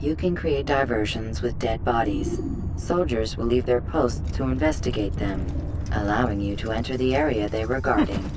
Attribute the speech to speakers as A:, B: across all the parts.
A: You can create diversions with dead bodies. Soldiers will leave their posts to investigate them, allowing you to enter the area they were guarding.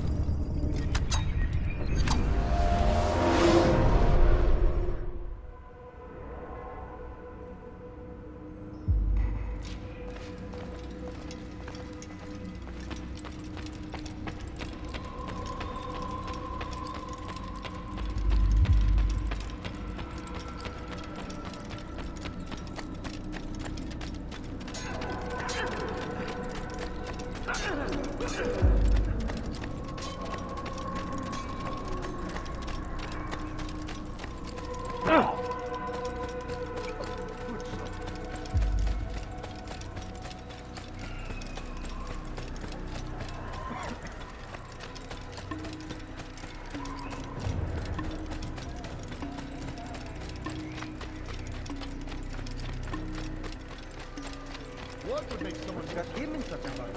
B: What would make someone get him in such a fight?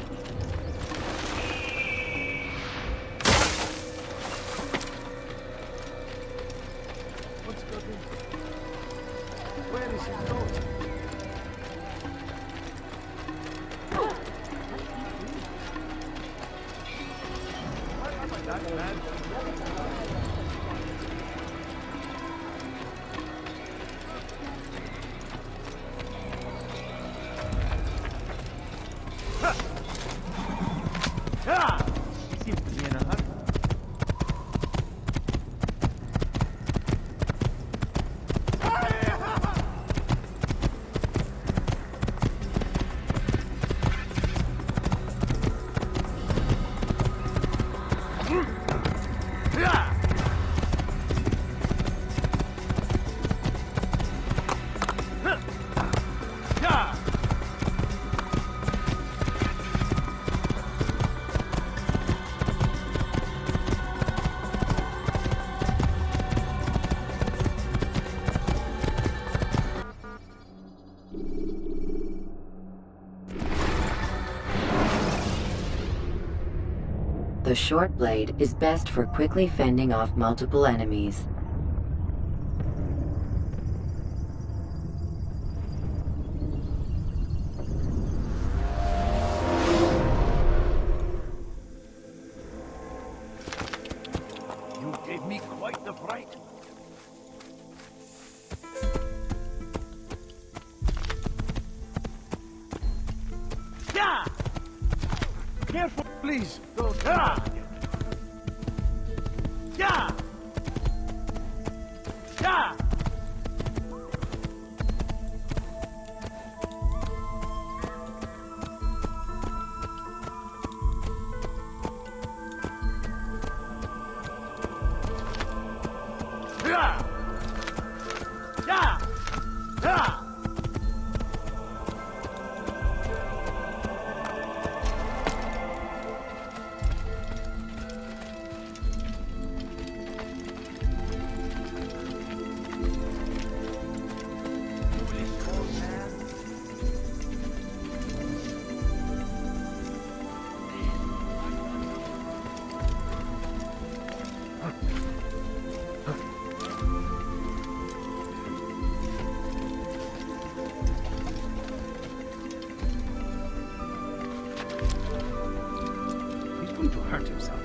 B: What's going on? Where is he going? Why am I that bad? He seems to be in a hurry.
A: The short blade is best for quickly fending off multiple enemies.
B: You gave me quite the fright. Yeah! Careful, please. Don't. Yeah! Yeah! Yeah! Yeah! Yeah! Yeah! He's going to hurt himself.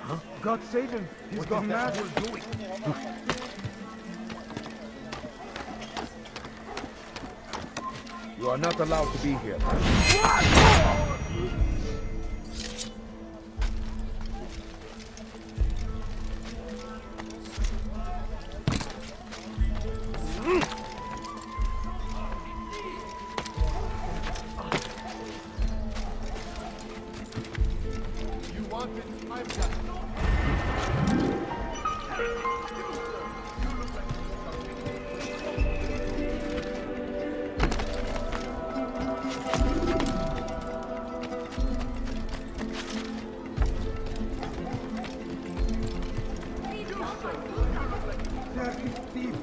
B: Huh? God save him! He's gone mad.
C: You are not allowed to be here.
B: You want it? I've got it.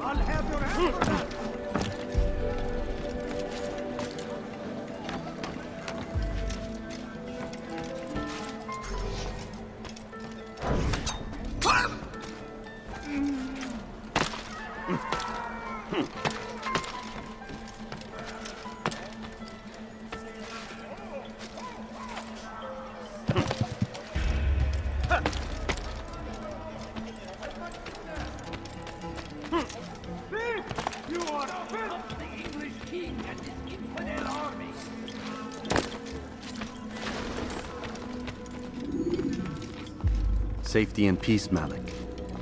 B: I'll have your answer.
D: Safety and peace, Malik.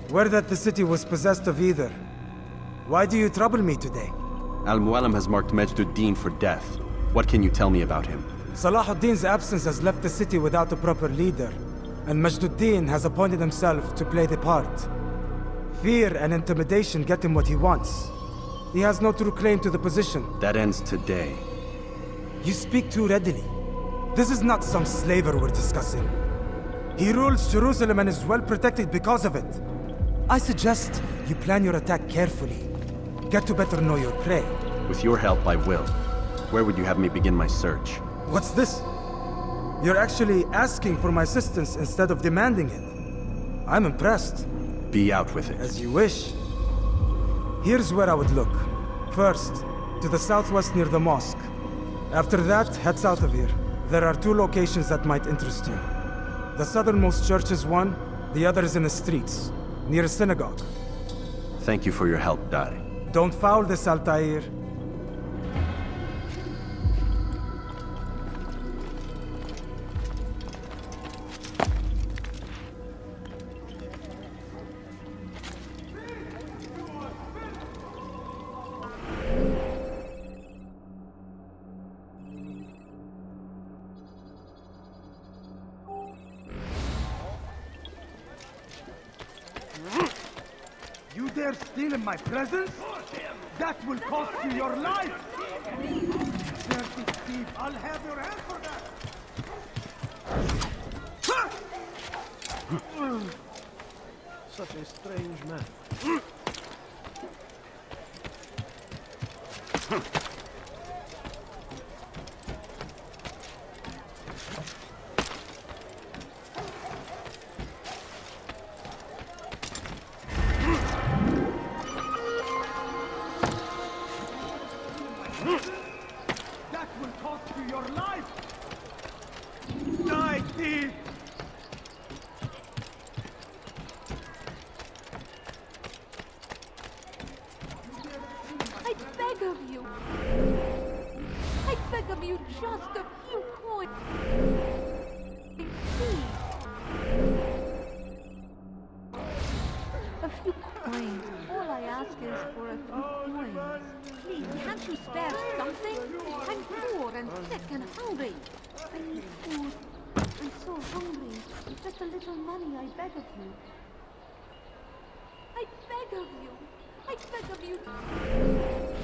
E: Word that the city was possessed of either. Why do you trouble me today?
D: Al-Mualim has marked Majduddin for death. What can you tell me about him?
E: Salahuddin's absence has left the city without a proper leader, and Majduddin has appointed himself to play the part. Fear and intimidation get him what he wants. He has no true claim to the position.
D: That ends today.
E: You speak too readily. This is not some slaver we're discussing. He rules Jerusalem and is well protected because of it. I suggest you plan your attack carefully. Get to better know your prey.
D: With your help, I will. Where would you have me begin my search?
E: What's this? You're actually asking for my assistance instead of demanding it. I'm impressed.
D: Be out with it.
E: As you wish. Here's where I would look. First, to the southwest near the mosque. After that, head south of here. There are 2 locations that might interest you. The southernmost church is one, the other is in the streets, near a synagogue.
D: Thank you for your help, Dari.
E: Don't foul this, Altair.
B: You dare steal in my presence? That will cost you your life! Dirty thief, I'll have your head for that! Such a strange man. That will cost you your life! Die, thief!
F: I beg of you! I beg of you just a few coins! Please! A few coins. All I ask is for a few coins. Please, can't you spare something? I'm poor and sick and hungry. I need food. I'm so hungry. Just a little money, I beg of you. I beg of you. I beg of you.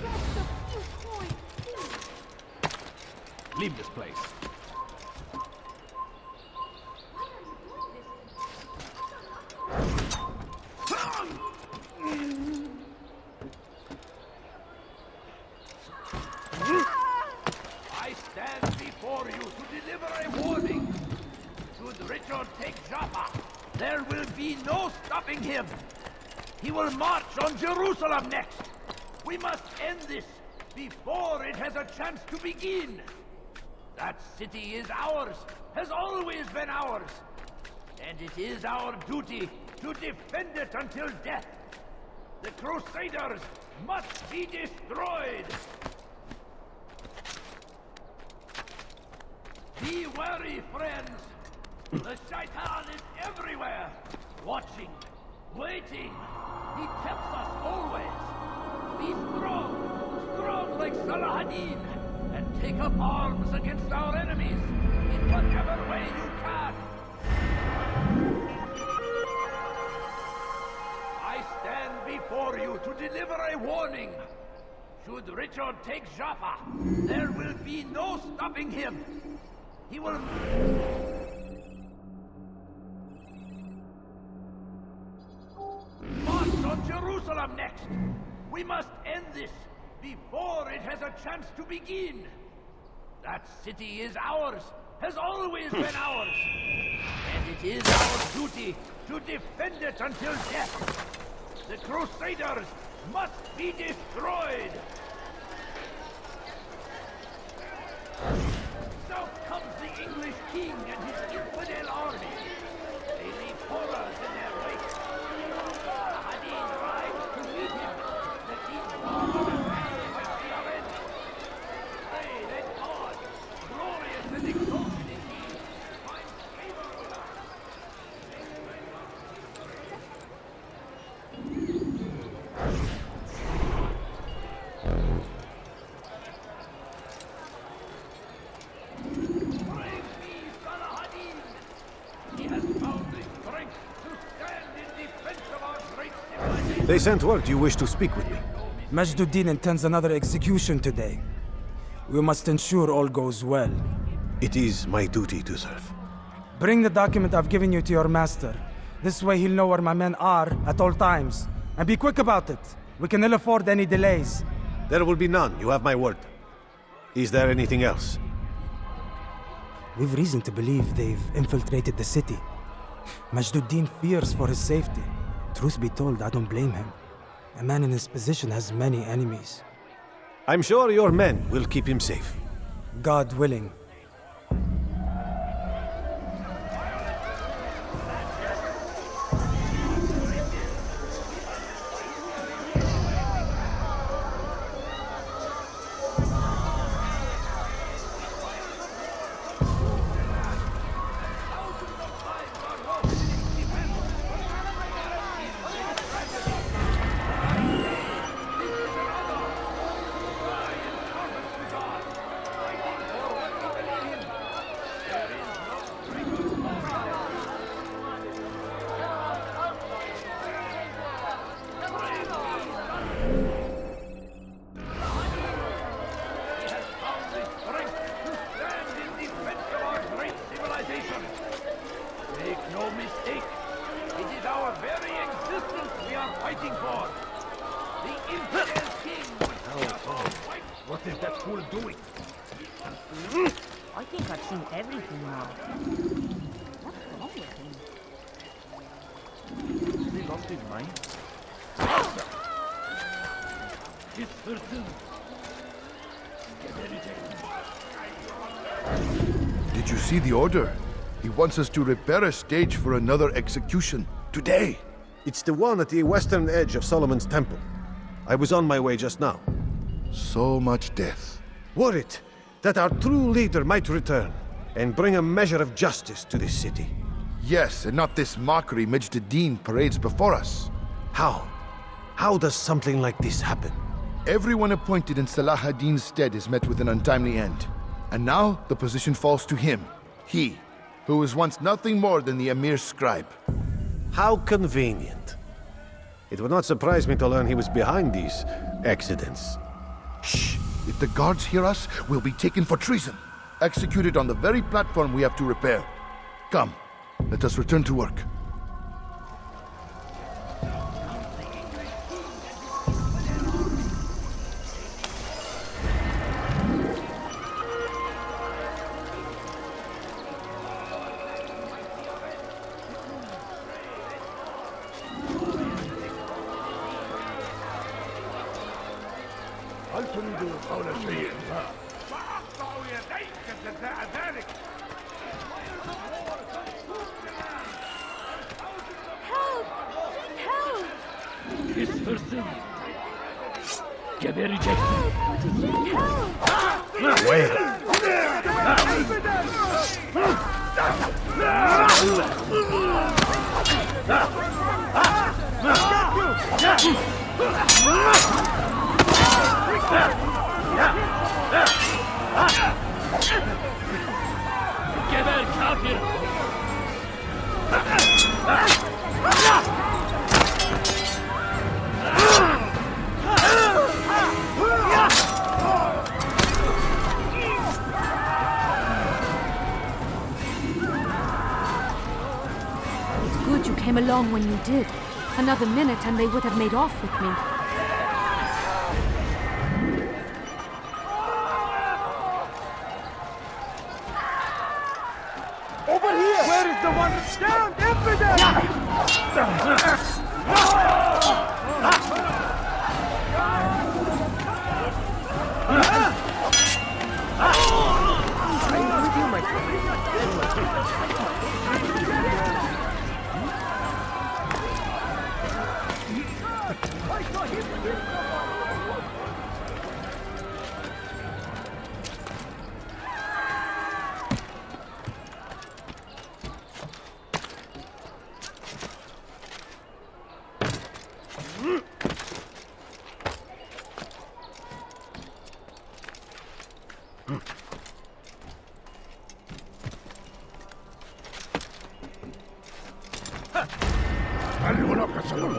F: Just a few coins, please.
C: Leave this place.
F: Why are you doing this?
B: I stand before you to deliver a warning. Should Richard take Jaffa, there will be no stopping him. He will march on Jerusalem next. We must end this before it has a chance to begin. That city is ours, has always been ours. And it is our duty to defend it until death. The Crusaders must be destroyed. Be wary, friends. The Shaitan is everywhere, watching, waiting. He tempts us always. Be strong, strong like Salahuddin, and take up arms against our enemies in whatever way you can. I stand before you to deliver a warning. Should Richard take Jaffa, there will be no stopping him. He will... march on Jerusalem next. We must end this before it has a chance to begin. That city is ours, has always been ours. And it is our duty to defend it until death. The Crusaders must be destroyed. South comes the English king and his infidel army. They leave horrors in their wake. Hadin rides to meet him. The king's war and fight the avenged. Pray that God, glorious and exalted in He, finds favor with us.
G: They sent word you wish to speak with me.
E: Majduddin intends another execution today. We must ensure all goes well.
G: It is my duty to serve.
E: Bring the document I've given you to your master. This way he'll know where my men are at all times. And be quick about it. We can ill afford any delays.
G: There will be none, you have my word. Is there anything else?
E: We've reason to believe they've infiltrated the city. Majduddin fears for his safety. Truth be told, I don't blame him. A man in his position has many enemies.
G: I'm sure your men will keep him safe.
E: God willing.
B: What is that fool doing?
H: I think I've seen everything now. What's wrong with him?
B: Has he lost his mind? It's certain.
I: Did you see the order? He wants us to repair a stage for another execution. Today!
G: It's the one at the western edge of Solomon's temple. I was on my way just now.
I: So much death.
G: Worried that our true leader might return and bring a measure of justice to this city.
I: Yes, and not this mockery Majduddin parades before us.
G: How? How does something like this happen?
I: Everyone appointed in Salah ad-Din's stead is met with an untimely end. And now the position falls to him. He, who was once nothing more than the Emir's scribe.
G: How convenient. It would not surprise me to learn he was behind these accidents.
I: Shh! If the guards hear us, we'll be taken for treason. Executed on the very platform we have to repair. Come, let us return to work.
B: هل تريد قول شيء ما؟ سأقطع يديك جزاء ذلك.
F: Help!
B: Geberecek. Geber kafir.
F: It's good you came along when you did. Another minute and they would have made off with me.
E: Over here! Where is the one? Down, infidel!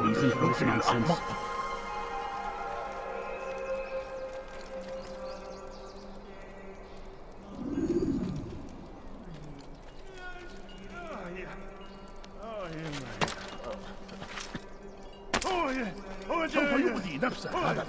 C: Listen to this nonsense.
B: سوف يؤذي نفسه هذا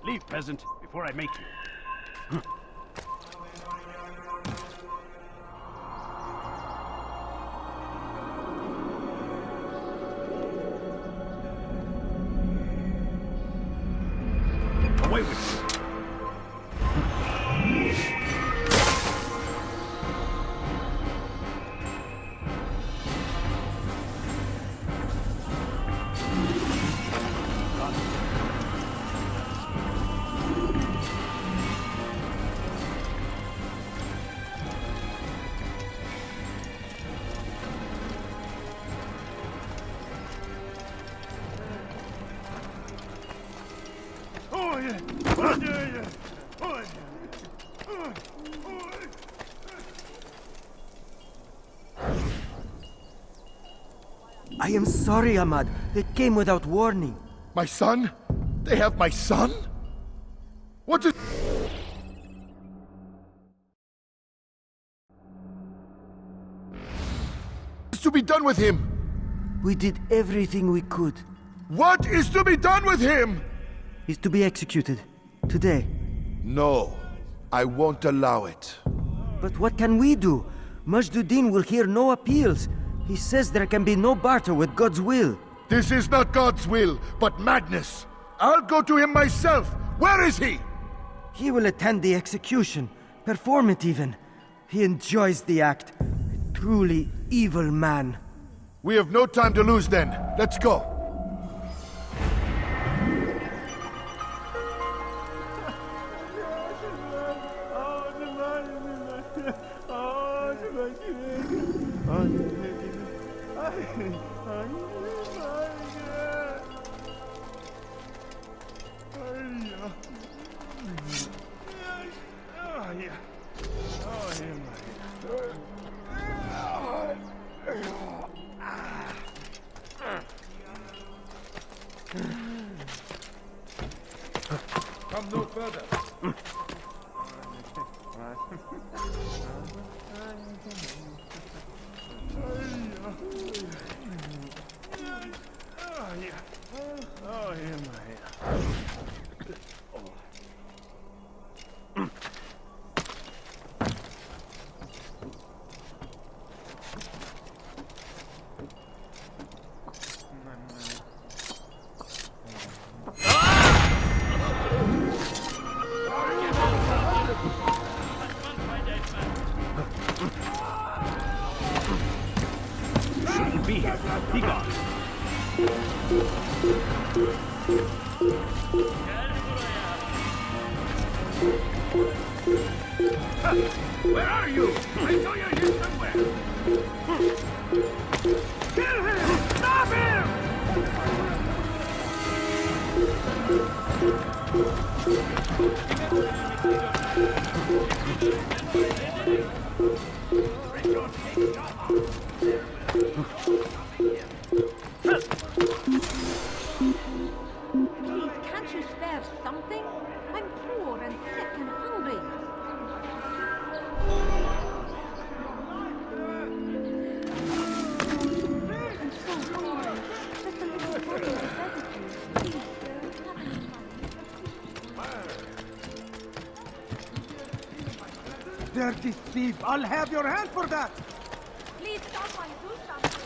C: Leave, peasant, before I make you. Away with you.
J: I am sorry, Ahmad. They came without warning.
I: My son? They have my son? What is to be done with him?
J: We did everything we could.
I: What is to be done with him?
J: He's to be executed. Today.
I: No, I won't allow it.
J: But what can we do? Majduddin will hear no appeals. He says there can be no barter with God's will.
I: This is not God's will, but madness. I'll go to him myself. Where is he?
J: He will attend the execution. Perform it even. He enjoys the act. A truly evil man.
I: We have no time to lose then. Let's go.
B: Come no further.
C: Shouldn't be here. Be gone.
B: Where are you? I know you're here somewhere. Kill him! Stop him!
F: Please, can't you spare something? I'm poor and sick and hungry. I'm so sorry. Just a little bottle of beverages. Please, sir, have it.
B: dirty thief! I'll have your hand for that!
F: Please, someone do something.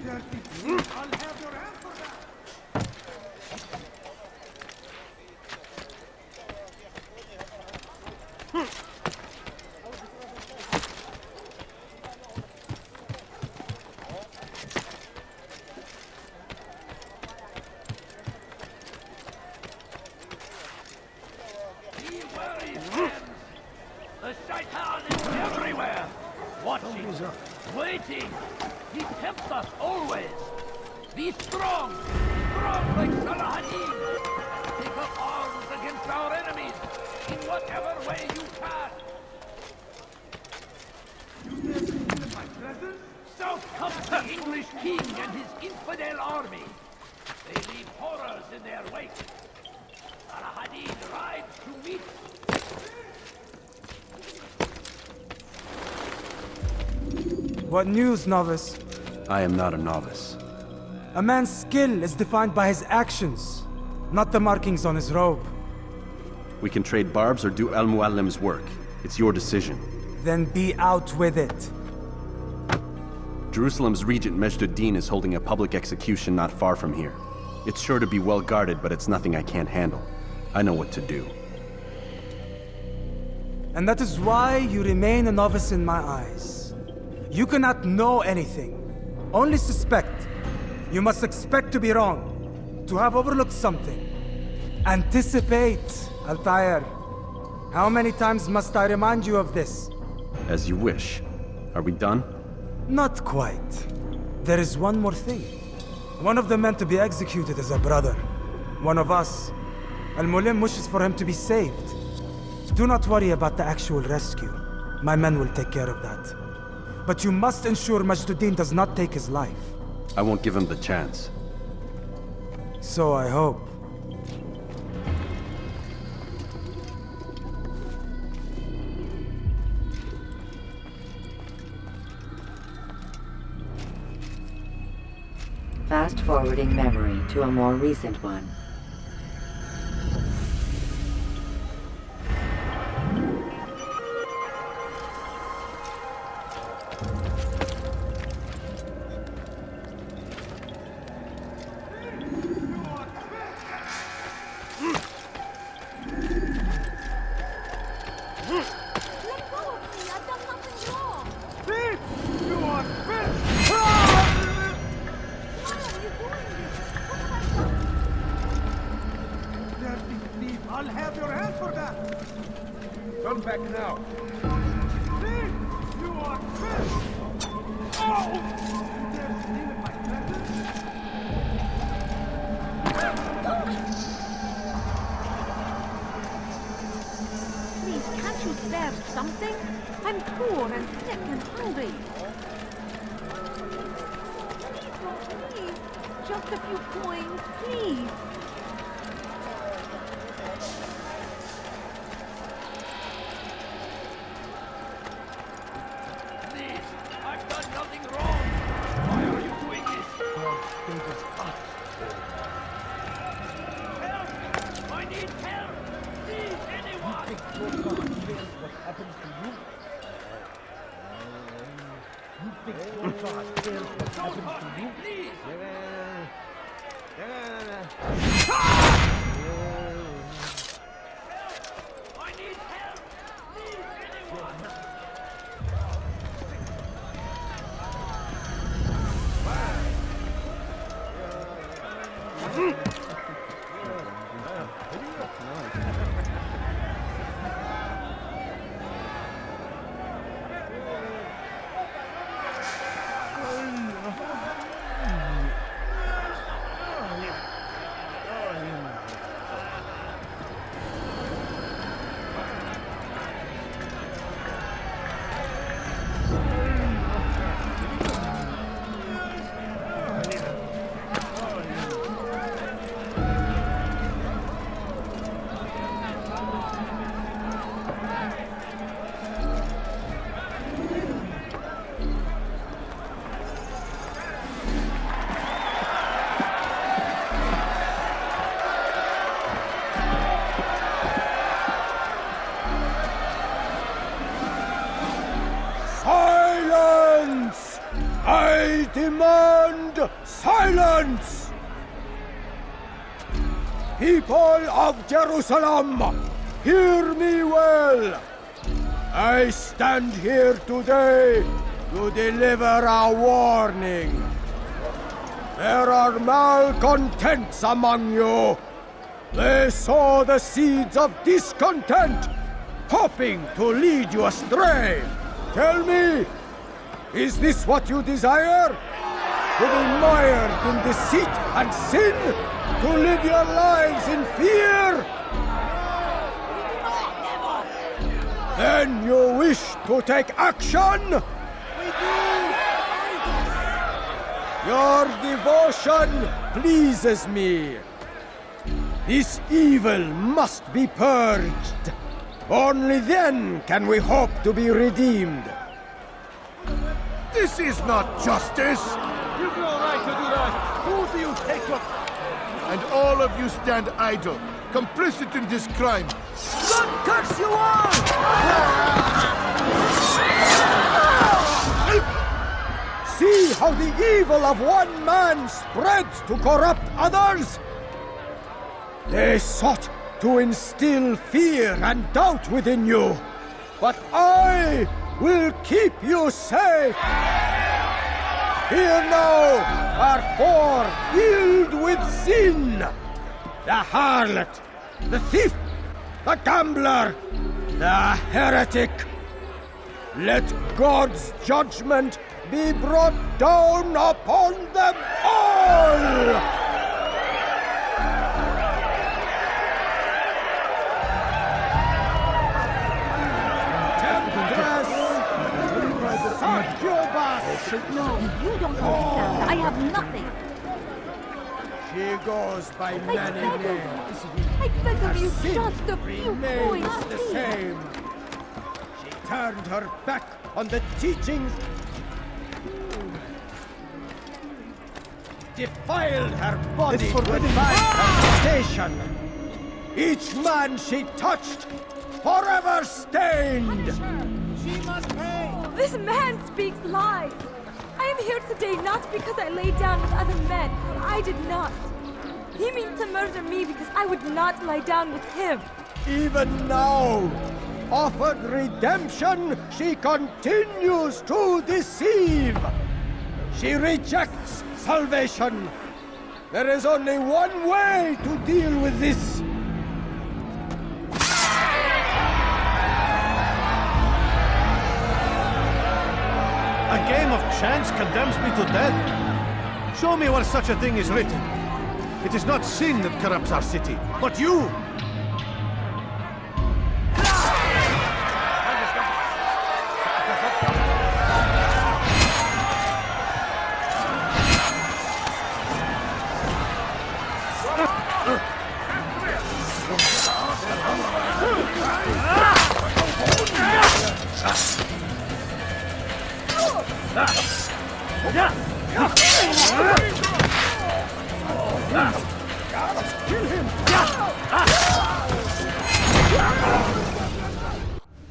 B: Dirty thief! I'll have your hand for that! Be wary, friends! The Shaitan is everywhere! Watching, waiting! He tempts us always! Be strong! Strong like Salahadin! Take up arms against our enemies in whatever way you can! You dare steal my presence? South comes the English king and his infidel army! They leave horrors in their wake! Salahadin rides to meet.
E: What news, novice?
D: I am not a novice.
E: A man's skill is defined by his actions, not the markings on his robe.
D: We can trade barbs or do Al Muallim's work. It's your decision.
E: Then be out with it.
D: Jerusalem's regent Majd-ud-Din is holding a public execution not far from here. It's sure to be well guarded, but it's nothing I can't handle. I know what to do.
E: And that is why you remain a novice in my eyes. You cannot know anything, only suspect. You must expect to be wrong, to have overlooked something. Anticipate, Altair. How many times must I remind you of this?
D: As you wish. Are we done?
E: Not quite. There is one more thing. One of the men to be executed is a brother. One of us. Al-Mulim wishes for him to be saved. Do not worry about the actual rescue. My men will take care of that. But you must ensure Majd-ud-Din does not take his life.
D: I won't give him the chance.
E: So I hope.
A: Fast-forwarding memory to a more recent one.
B: I'll have your hand for that! Come back now! Thief! You are fish! Oh! You dare steal my presents?
F: Please, can't you spare something? I'm poor and sick and hungry. Please, just a few coins, please.
B: Please, I've done nothing wrong! Why are you doing this? Help! I need help! Please, anyone! Don't hurt me, please! Help! I need help! Please, anyone!
K: demand silence! People of Jerusalem, hear me well! I stand here today to deliver a warning. There are malcontents among you. They sow the seeds of discontent, hoping to lead you astray. Tell me, is this what you desire? To be mired in deceit and sin? To live your lives in fear? Then you wish to take action? We do! Your devotion pleases me. This evil must be purged. Only then can we hope to be redeemed.
G: This is not justice!
B: You've no right to do that! Who do you take your...
I: And all of you stand idle, complicit in this crime.
J: God curse you all!
K: See how the evil of one man spreads to corrupt others? They sought to instill fear and doubt within you, but I will keep you safe. Here now are four filled with sin. The harlot, the thief, the gambler, the heretic. Let God's judgment be brought down upon them all!
F: No, you don't understand. I have nothing.
K: She goes by many names.
F: I beg of you,
K: Sin
F: just a few
K: remains
F: coins,
K: the
F: please.
K: same. She turned her back on the teachings, defiled her body with bad conversation. Each man she touched, forever stained.
B: She must pay!
L: This man speaks lies. I am here today not because I lay down with other men, for I did not. He means to murder me because I would not lie down with him.
K: Even now, offered redemption, she continues to deceive. She rejects salvation. There is only one way to deal with this.
G: A game of chance condemns me to death? Show me where such a thing is written. It is not sin that corrupts our city, but you!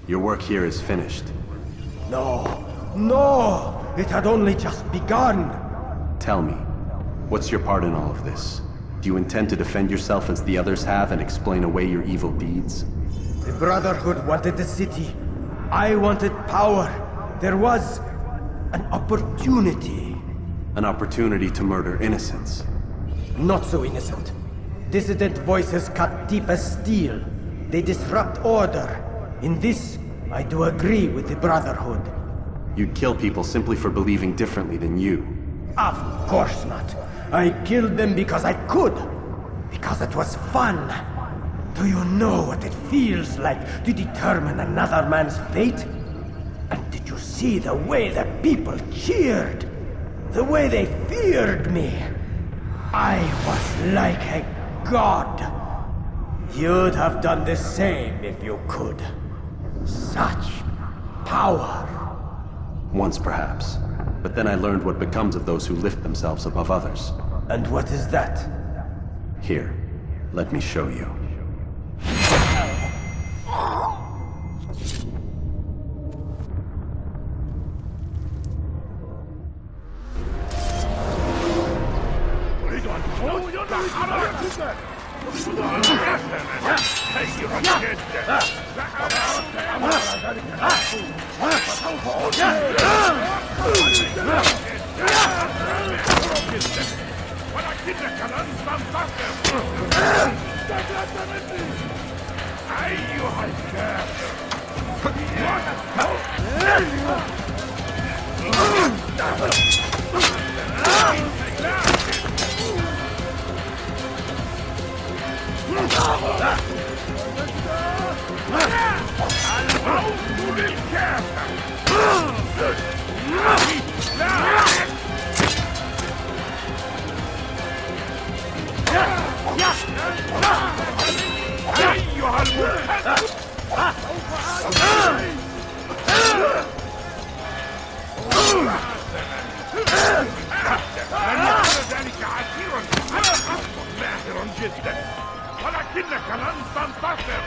D: Your work here is finished.
K: No! It had only just begun!
D: Tell me, what's your part in all of this? Do you intend to defend yourself as the others have and explain away your evil deeds?
K: The Brotherhood wanted the city. I wanted power. There was an opportunity.
D: An opportunity to murder innocents.
K: Not so innocent. Dissident voices cut deep as steel. They disrupt order. In this, I do agree with the Brotherhood.
D: You'd kill people simply for believing differently than you.
K: Of course not. I killed them because I could. Because it was fun. Do you know what it feels like to determine another man's fate? And did you see the way the people cheered? The way they feared me? I was like a god. You'd have done the same if you could. Such power.
D: Once perhaps. But then I learned what becomes of those who lift themselves above others.
K: And what is that?
D: Here, let me show you.
B: أيها الكافر الموت للكافر أيها المكذب لن يكون ذلك عسيرا أنا أصبح ماهرا جدا ولكنك لن تنتصر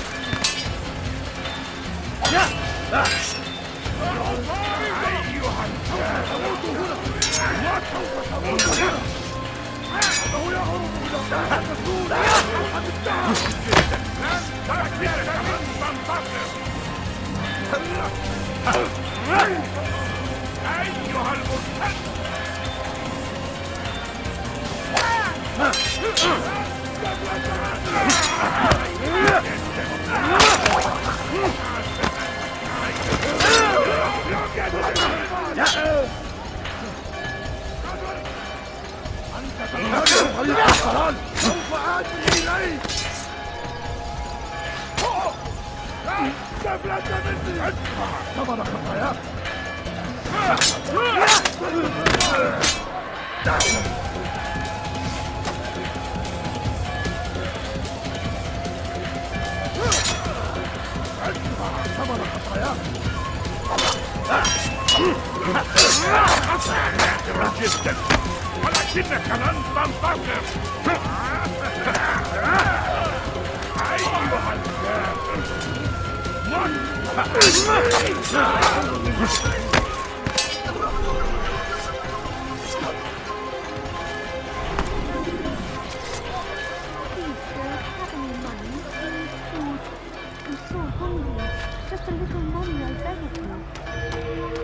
B: أيها أيها المرتد سوف آتي إليك تفلت مني ادفع ثمن خطاياك ادفع ثمن خطاياك ماهر جدا ولكنك لن تنتصر أيها الكافر
F: Just a little money, I beg of you.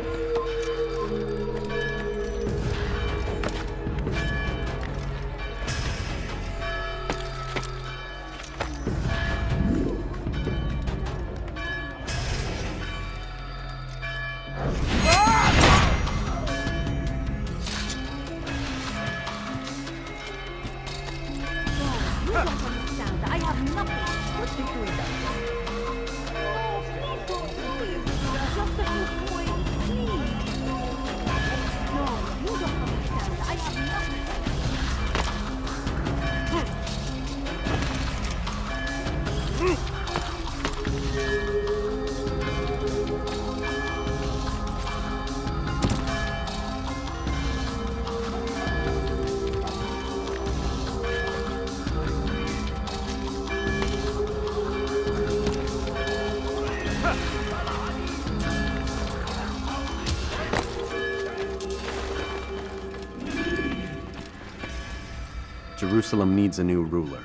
D: Jerusalem needs a new ruler.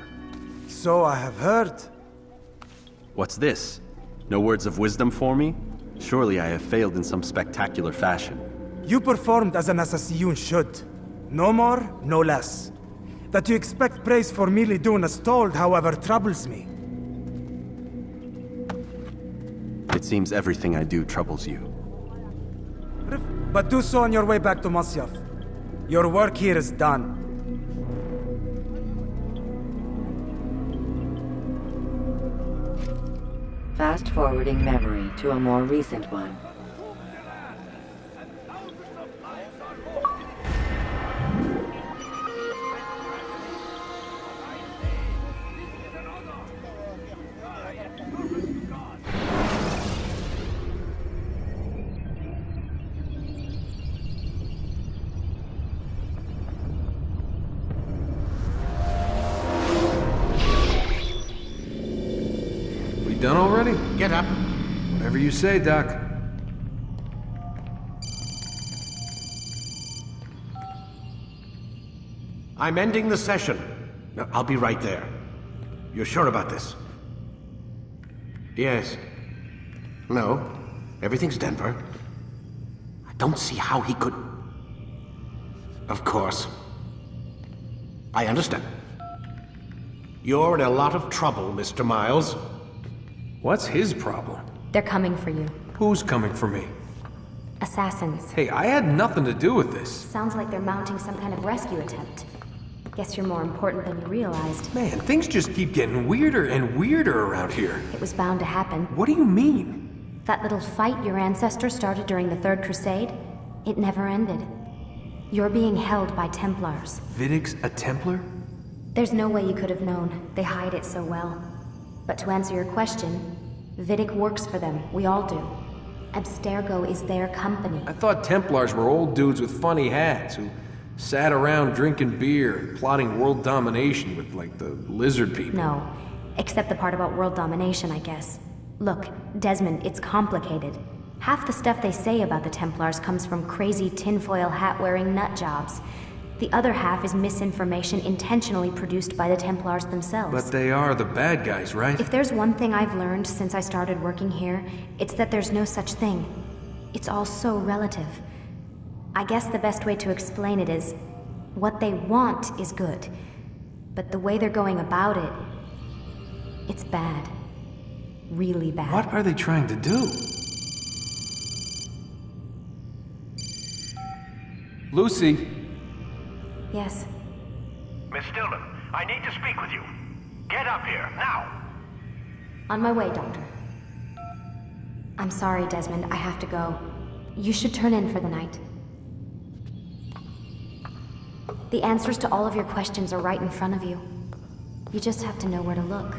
E: So I have heard.
D: What's this? No words of wisdom for me? Surely I have failed in some spectacular fashion.
E: You performed as an Assassiyun should. No more, no less. That you expect praise for merely doing as told, however, troubles me.
D: It seems everything I do troubles you.
E: But do so on your way back to Masyaf. Your work here is done.
A: Fast-forwarding memory to a more recent one.
K: Done already?
G: Get up.
K: Whatever you say, Doc.
G: I'm ending the session. I'll be right there. You're sure about this? Yes. No. Everything's Denver. I don't see how he could... Of course. I understand. You're in a lot of trouble, Mr. Miles.
M: What's his problem?
N: They're coming for you.
M: Who's coming for me?
N: Assassins.
M: Hey, I had nothing to do with this.
N: Sounds like they're mounting some kind of rescue attempt. Guess you're more important than you realized.
M: Man, things just keep getting weirder and weirder around here.
N: It was bound to happen.
M: What do you mean?
N: That little fight your ancestors started during the Third Crusade, it never ended. You're being held by Templars.
M: Vidic's a Templar?
N: There's no way you could have known. They hide it so well. But to answer your question, Vidic works for them. We all do. Abstergo is their company.
M: I thought Templars were old dudes with funny hats who sat around drinking beer and plotting world domination with, like, the lizard people.
N: No. Except the part about world domination, I guess. Look, Desmond, it's complicated. Half the stuff they say about the Templars comes from crazy tinfoil hat-wearing nut jobs. The other half is misinformation intentionally produced by the Templars themselves.
M: But they are the bad guys, right?
N: If there's one thing I've learned since I started working here, it's that there's no such thing. It's all so relative. I guess the best way to explain it is, what they want is good. But the way they're going about it, it's bad. Really bad.
M: What are they trying to do? Lucy?
N: Yes.
O: Miss Stillman, I need to speak with you. Get up here, now!
N: On my way, Doctor. I'm sorry, Desmond, I have to go. You should turn in for the night. The answers to all of your questions are right in front of you. You just have to know where to look.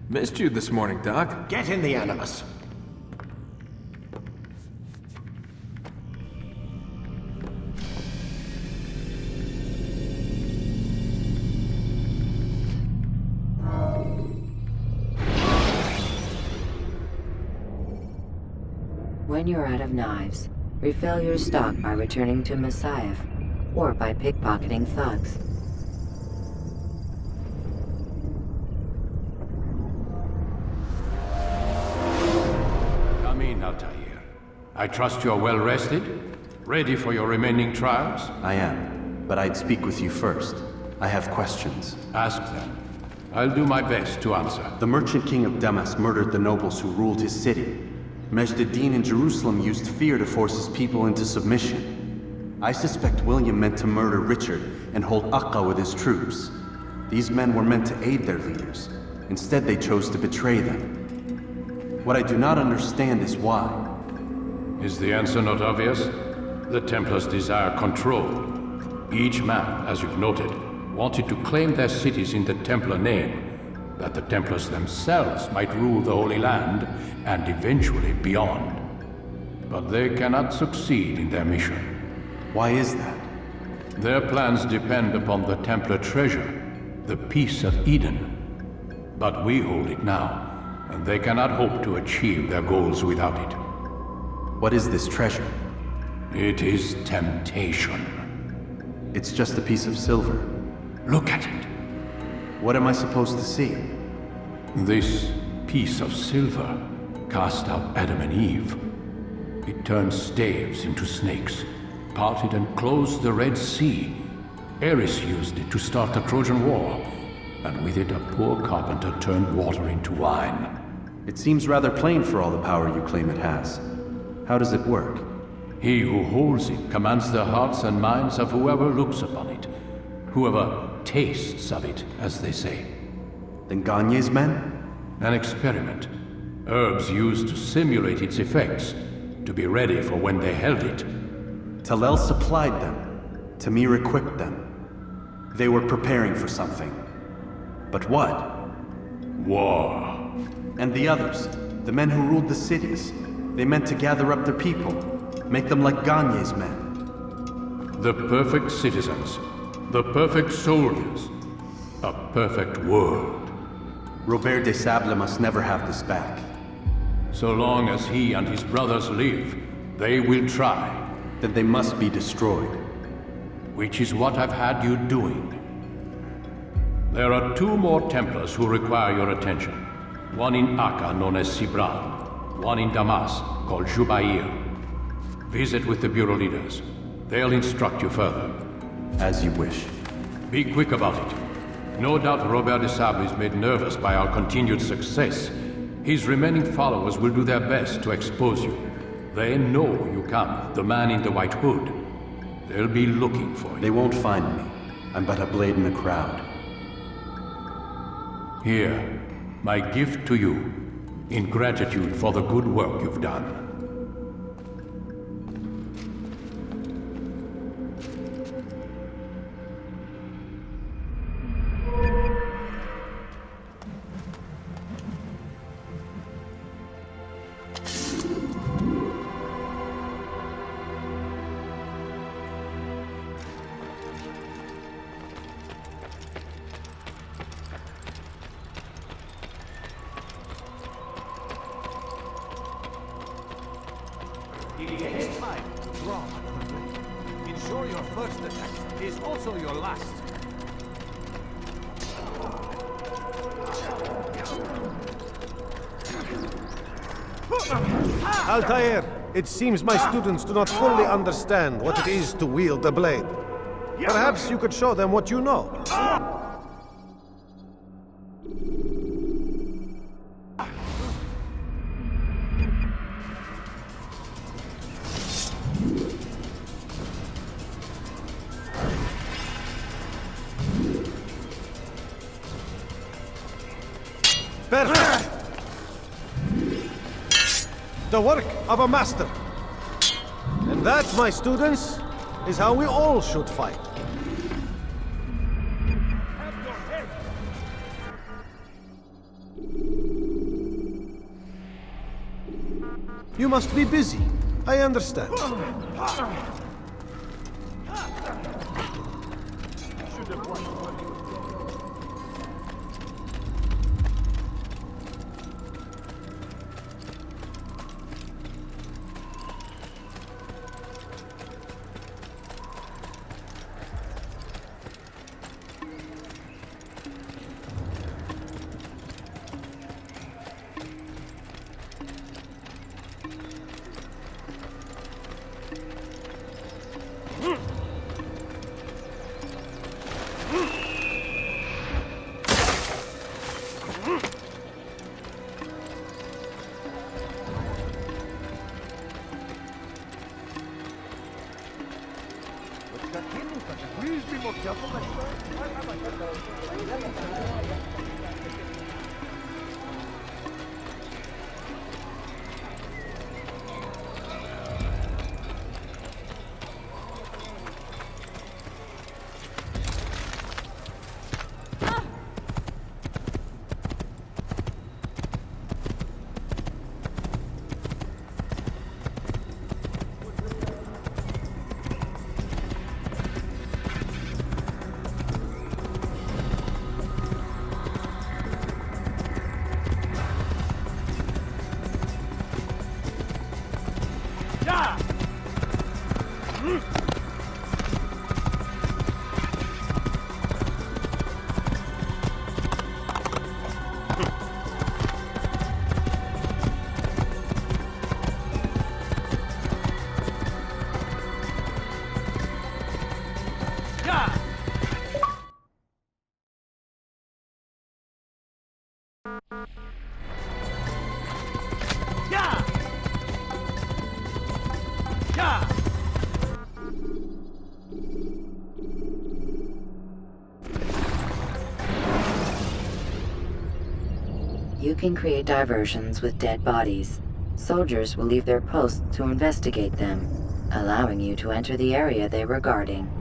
M: Missed you this morning, Doc.
G: Get in the Animus.
A: When you're out of knives, refill your stock by returning to Messiah, or by pickpocketing thugs.
B: Come in, Altair. I trust you're well rested? Ready for your remaining trials?
D: I am, but I'd speak with you first. I have questions.
B: Ask them. I'll do my best to answer.
D: The merchant king of Damas murdered the nobles who ruled his city. Majd ad-Din in Jerusalem used fear to force his people into submission. I suspect William meant to murder Richard and hold Akka with his troops. These men were meant to aid their leaders. Instead, they chose to betray them. What I do not understand is why.
B: Is the answer not obvious? The Templars desire control. Each man, as you've noted, wanted to claim their cities in the Templar name, that the Templars themselves might rule the Holy Land and eventually beyond. But they cannot succeed in their mission.
D: Why is that?
B: Their plans depend upon the Templar treasure, the Peace of Eden. But we hold it now, and they cannot hope to achieve their goals without it.
D: What is this treasure?
B: It is temptation.
D: It's just a piece of silver.
B: Look at it.
D: What am I supposed to see?
B: This piece of silver cast out Adam and Eve. It turned staves into snakes, parted and closed the Red Sea. Ares used it to start the Trojan War, and with it a poor carpenter turned water into wine.
D: It seems rather plain for all the power you claim it has. How does it work?
P: He who holds it commands the hearts and minds of whoever looks upon it. Whoever tastes of it, as they say.
D: Then Gagne's men?
P: An experiment. Herbs used to simulate its effects, to be ready for when they held it.
D: Talel supplied them. Tamir equipped them. They were preparing for something. But what?
P: War.
D: And the others, the men who ruled the cities, they meant to gather up their people, make them like Gagne's men.
P: The perfect citizens, the perfect soldiers, a perfect world.
D: Robert de Sable must never have this back.
P: So long as he and his brothers live, they will try.
D: Then they must be destroyed.
P: Which is what I've had you doing. There are 2 more Templars who require your attention. One in Akka, known as Sibran. One in Damas, called Jubair. Visit with the Bureau leaders. They'll instruct you further.
D: As you wish.
P: Be quick about it. No doubt Robert de Sable is made nervous by our continued success. His remaining followers will do their best to expose you. They know you come, the man in the white hood. They'll be looking for you.
D: They won't find me. I'm but a blade in the crowd.
P: Here, my gift to you, in gratitude for the good work you've done.
B: It takes time to draw another blade. Ensure your first attack is also your last.
Q: Altair, it seems my students do not fully understand what it is to wield the blade. Perhaps you could show them what you know. Perfect! The work of a master. And that, my students, is how we all should fight. You must be busy. I understand.
B: Yeah!
A: You can create diversions with dead bodies. Soldiers will leave their posts to investigate them, allowing you to enter the area they were guarding.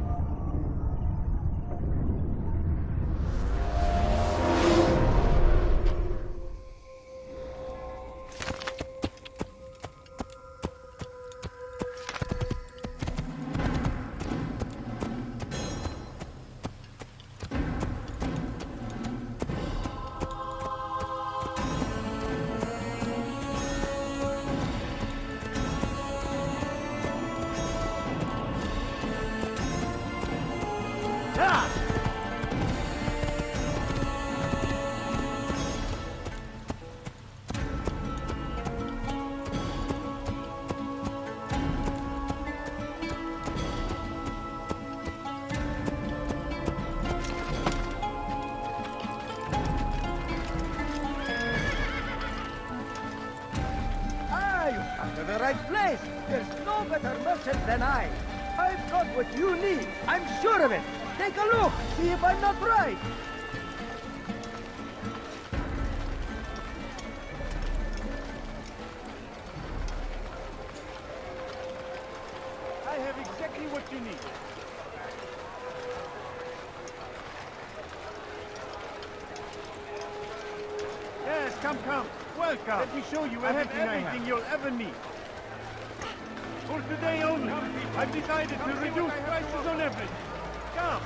J: The right place. There's no better merchant than I. I've got what you need. I'm sure of it. Take a look. See if I'm not right.
Q: I have exactly what you need. Yes, come. Welcome. Let me show you everything you'll ever need. For today only, I've decided to reduce prices on everything. Come.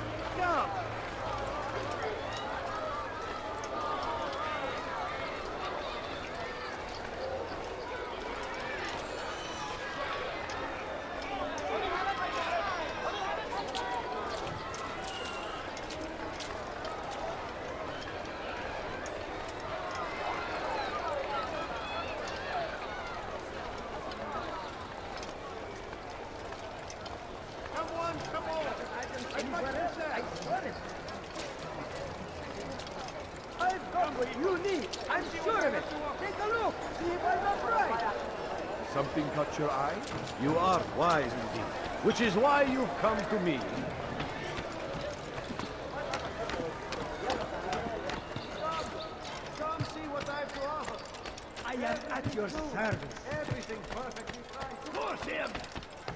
J: I've got what you need. I'm sure of it. Take a look. See if I'm not right.
Q: Something caught your eye? You are wise indeed, which is why you've come to me. Come see what I've to offer.
J: I am at your service.
Q: Everything perfectly priced.
B: Force him!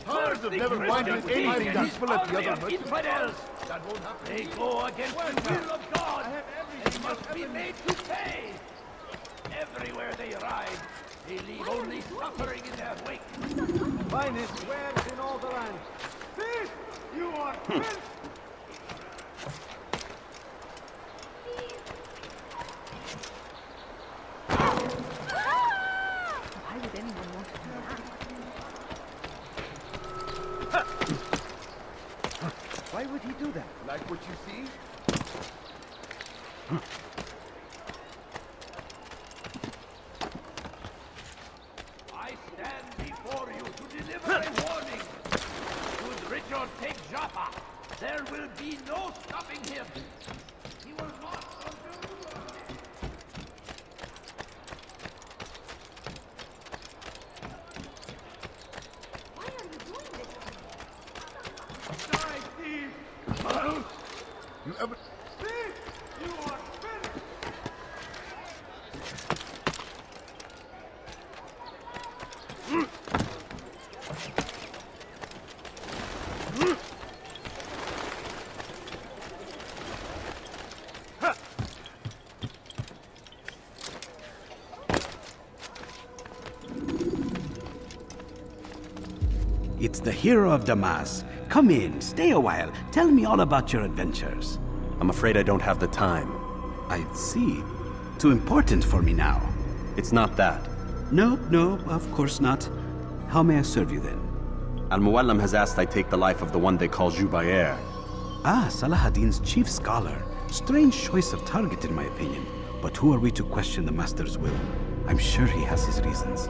Q: Tired of never finding anything useful at the other merchants.
B: Infidels!
Q: That won't happen.
B: They go against the will of God! They must be made to pay! Everywhere they ride, they leave only suffering in their wake.
Q: Finest wares in all the land. Fish! You are fish!
F: Why would anyone want to do that?
J: Why would he do that?
Q: Like what you see?
B: I stand before you to deliver a warning. Should Richard take Jaffa, there will be no stopping him. He will march on Jerusalem.
F: Why are you doing this?
Q: Die, thief! You ever... Thief! You are finished!
R: It's the hero of Damas. Come in, stay a while. Tell me all about your adventures.
D: I'm afraid I don't have the time.
R: I see. Too important for me now.
D: It's not that.
R: No, of course not. How may I serve you then?
D: Al-Muallim has asked I take the life of the one they call Jubair.
R: Ah, Salahadin's chief scholar. Strange choice of target in my opinion. But who are we to question the Master's will? I'm sure he has his reasons.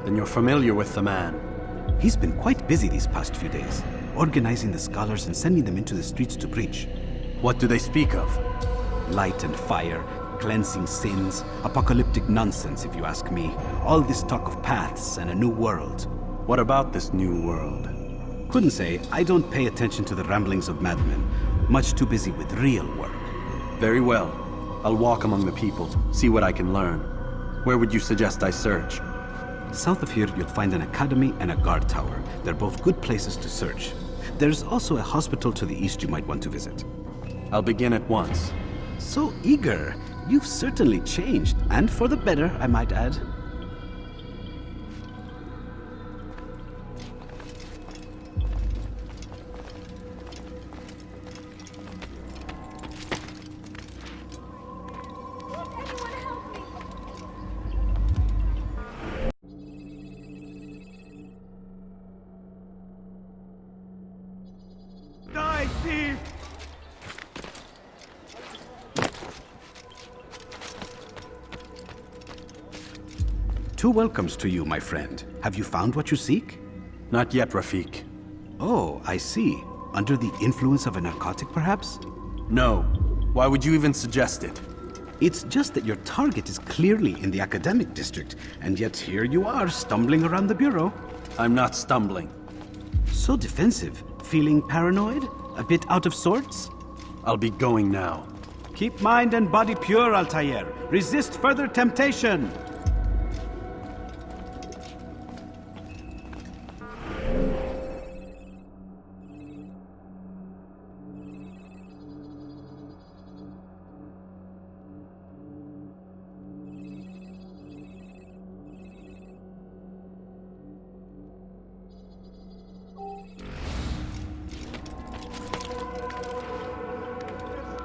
D: Then you're familiar with the man.
R: He's been quite busy these past few days, organizing the scholars and sending them into the streets to preach.
D: What do they speak of?
R: Light and fire, cleansing sins, apocalyptic nonsense if you ask me. All this talk of paths and a new world.
D: What about this new world?
R: Couldn't say. I don't pay attention to the ramblings of madmen. Much too busy with real work.
D: Very well. I'll walk among the people, see what I can learn. Where would you suggest I search?
R: South of here, you'll find an academy and a guard tower. They're both good places to search. There's also a hospital to the east you might want to visit.
D: I'll begin at once.
R: So eager. You've certainly changed, and for the better, I might add.
Q: Die, thief!
R: Two welcomes to you, my friend. Have you found what you seek?
D: Not yet, Rafiq.
R: Oh, I see. Under the influence of a narcotic, perhaps?
D: No. Why would you even suggest it?
R: It's just that your target is clearly in the academic district, and yet here you are, stumbling around the bureau.
D: I'm not stumbling.
R: So defensive. Feeling paranoid? A bit out of sorts?
D: I'll be going now.
R: Keep mind and body pure, Altair. Resist further temptation.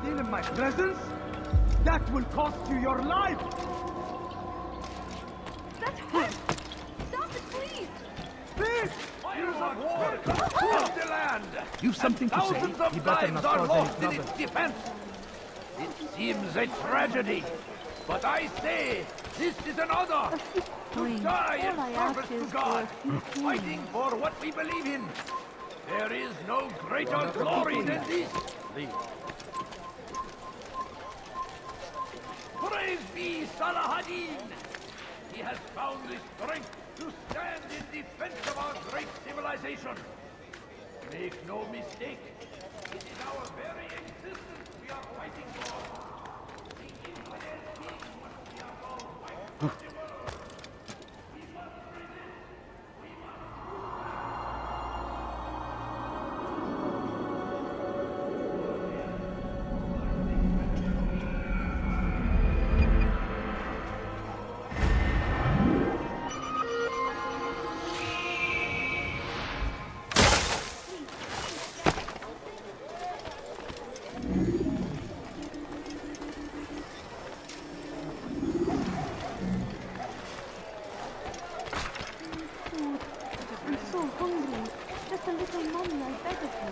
Q: Still in my presence? That will cost you your life!
L: That hurts! Stop it, please!
Q: Bitch!
B: Fires of war come across the land!
C: You've something to say?
B: Thousands of
C: You better
B: lives
C: not
B: are
C: cause
B: lost
C: any
B: in its defense! It seems a tragedy, but I say this is an honor! To die in service to God, fighting for what we believe in! There is no greater glory than this! Praise be Salahadin! He has found the strength to stand in defense of our great civilization. Make no mistake, it is our very existence we are fighting for. The infinite being must be our own fight.
F: I'm so hungry. Just a little mommy, I beg of you.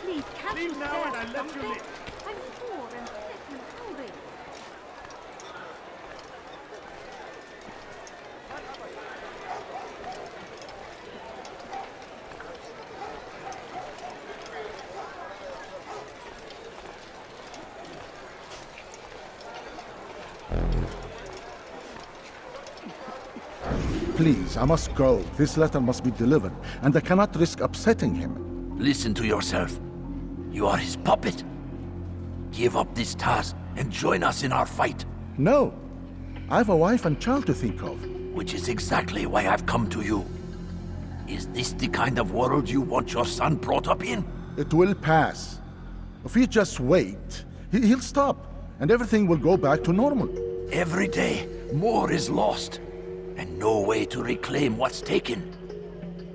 F: Please, can't
Q: Leave
F: you
Q: now
F: spare
Q: and I'll let you
F: something?
Q: live.
F: I'm poor and sick and hungry.
I: Please, I must go. This letter must be delivered, and I cannot risk upsetting him.
B: Listen to yourself. You are his puppet. Give up this task and join us in our fight.
I: No. I have a wife and child to think of.
B: Which is exactly why I've come to you. Is this the kind of world you want your son brought up in?
I: It will pass. If we just wait, he'll stop, and everything will go back to normal.
B: Every day, more is lost, and no way to reclaim what's taken.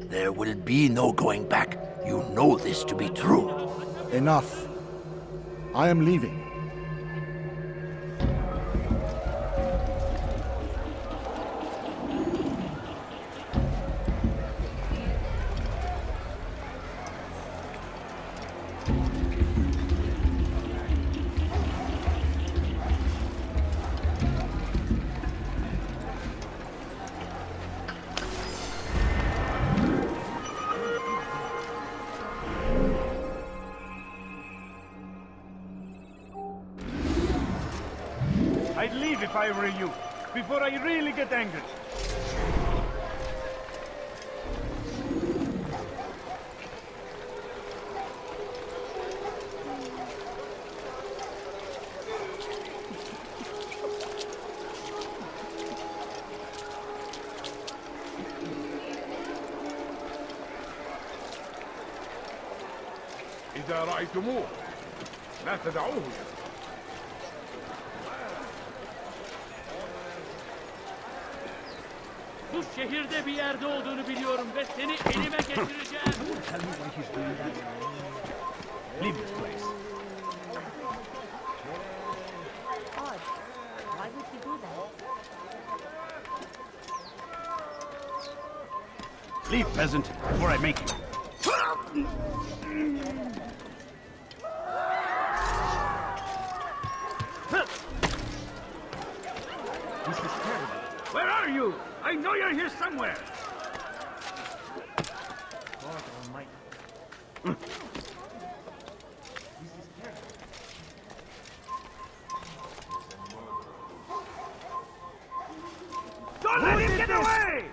B: There will be no going back. You know this to be true.
I: Enough. I am leaving.
Q: I'd leave if I were you, before I really get angry. إذا رأيتموه لا تدعوه
C: Bu şehirde bir yerde olduğunu biliyorum ve seni elime geçireceğim.
B: Tell me why he's doing that.
C: Leave this place.
F: Odd. Why would he do that?
C: Leave, peasant, before I make you.
B: This is terrible.
C: Where are you? I know you're here somewhere.
B: God almighty. This is terrible.
C: Don't let him get away!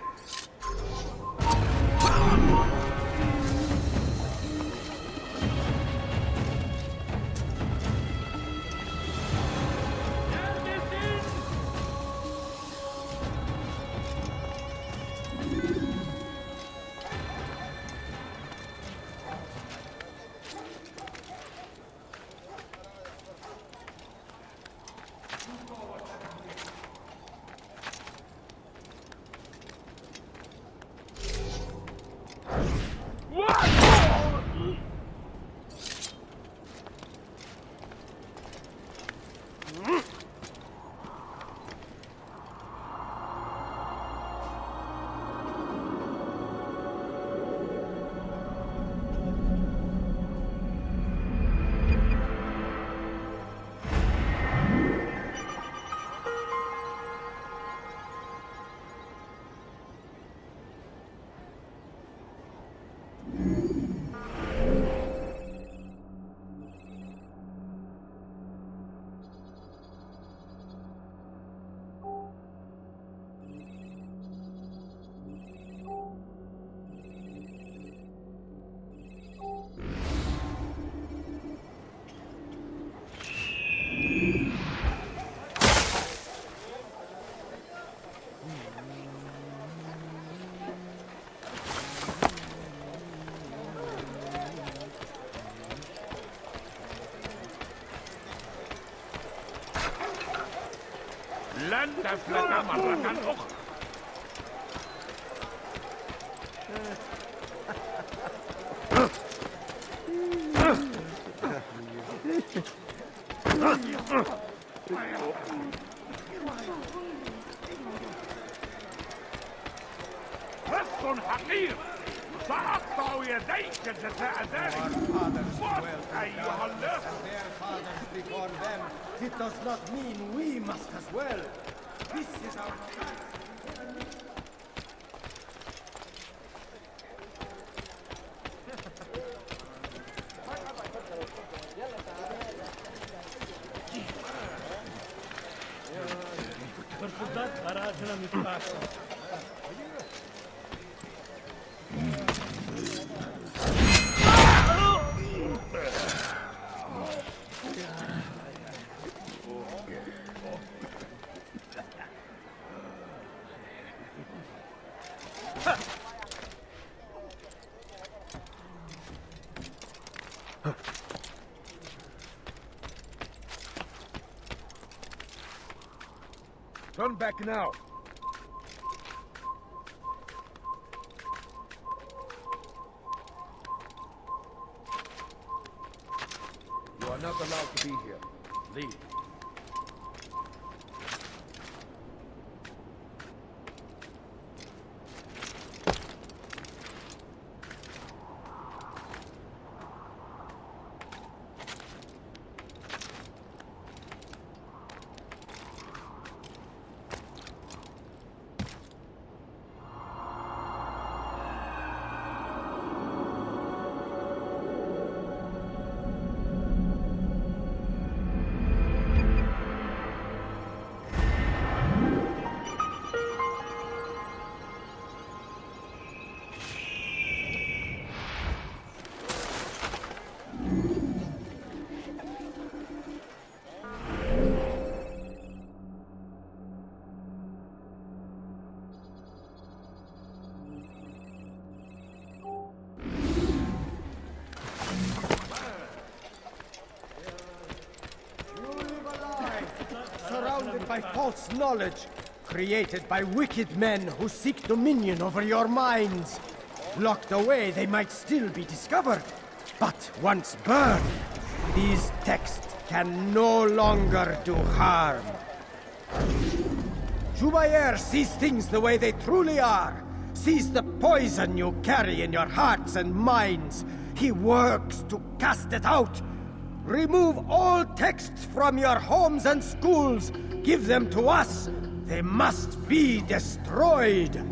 B: لن تفلت مرة أخرى.
C: رص حقير سأقطع يديك جزاء ذلك. موت أيها اللص.
K: Their fathers before them. It does not mean we must as well. This is our chance.
C: Hırsızlar aracına müstahak.
Q: Turn back now. You are not allowed to be here. Leave.
K: false knowledge created by wicked men who seek dominion over your minds. Locked away, they might still be discovered. But once burned, these texts can no longer do harm. Jubair sees things the way they truly are. Sees the poison you carry in your hearts and minds. He works to cast it out. Remove all texts from your homes and schools. Give them to us. They must be destroyed.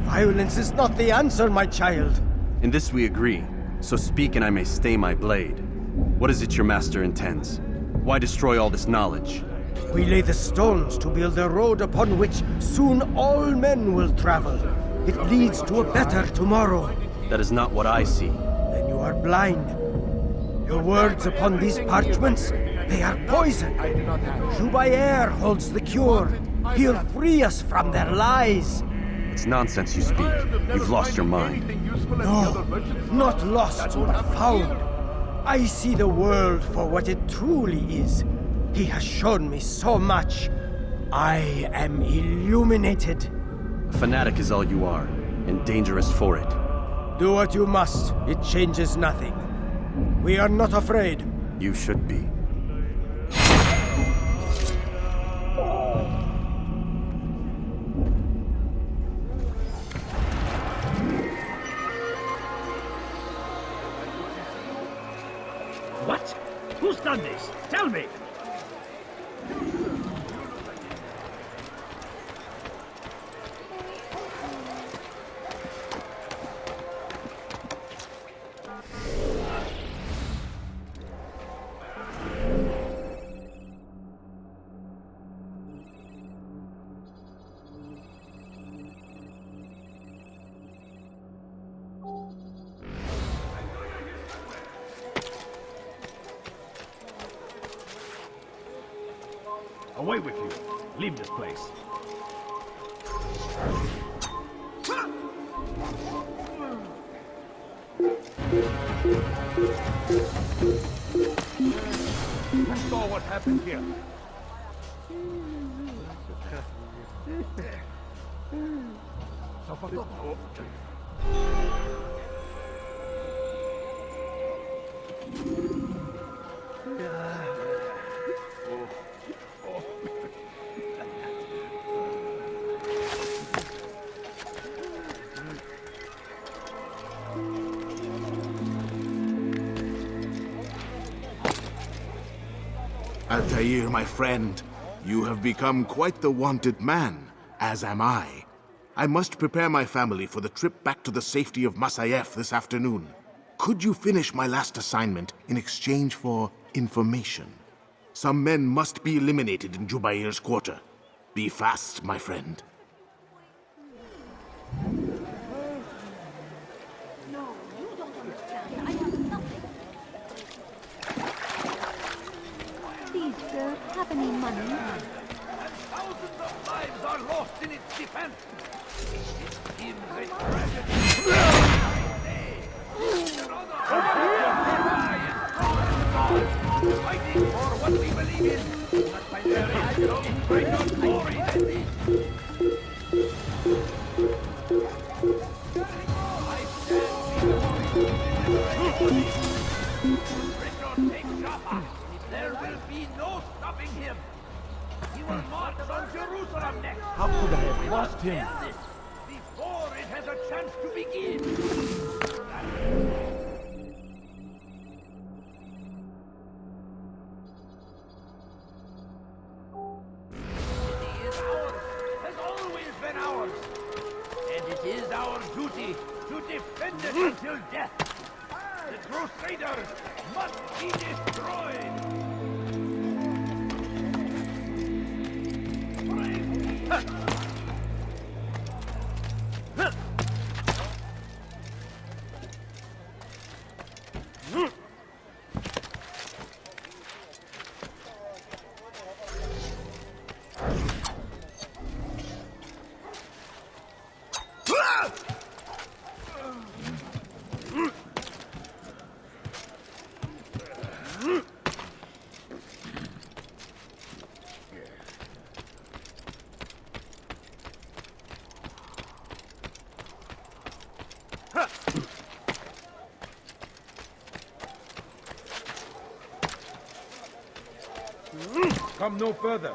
K: Violence is not the answer, my child.
D: In this we agree, so speak and I may stay my blade. What is it your master intends? Why destroy all this knowledge?
K: We lay the stones to build a road upon which soon all men will travel. It leads to a better tomorrow.
D: That is not what I see.
K: Then you are blind. The words upon these parchments, they are poison. Jubair holds the cure. He'll free us from their lies.
D: It's nonsense you speak. You've lost your mind.
K: No, not lost, but found. I see the world for what it truly is. He has shown me so much. I am illuminated.
D: A fanatic is all you are, and dangerous for it.
K: Do what you must. It changes nothing. We are not afraid.
D: You should be.
C: What? Who's done this? Tell me! Away with you. Leave this place.
B: I saw what happened here.
I: Altair, my friend, you have become quite the wanted man, as am I. I must prepare my family for the trip back to the safety of Masayef this afternoon. Could you finish my last assignment in exchange for information? Some men must be eliminated in Jubair's quarter. Be fast, my friend.
F: No, you don't understand. I have nothing. Please, sir, have any money?
B: And thousands of lives are lost in its defense. It seems a tragedy. Fighting for what we believe in. There is no greater glory than this. I stand before you. Richard takes Jaffa. There will be no stopping him. He will march on Jerusalem next.
Q: How could I have lost him?
B: End this before it has a chance to begin. It is our duty to defend it until death. The Crusaders must be destroyed.
Q: Come no further.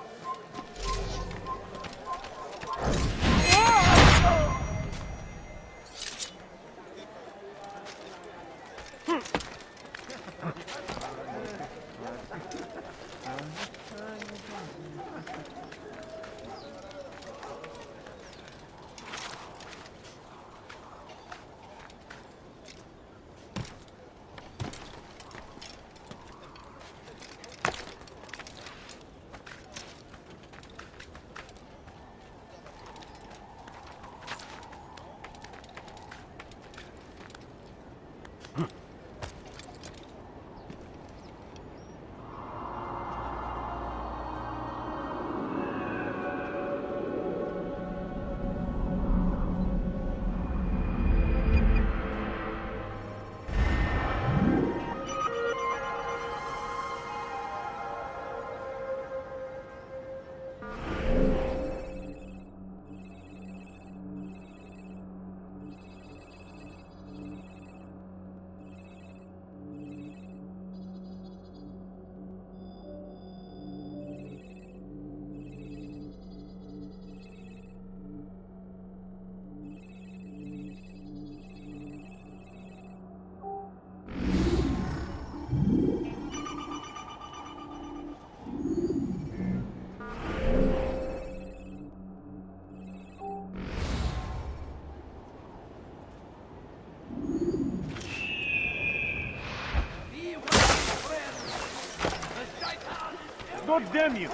Q: God damn you!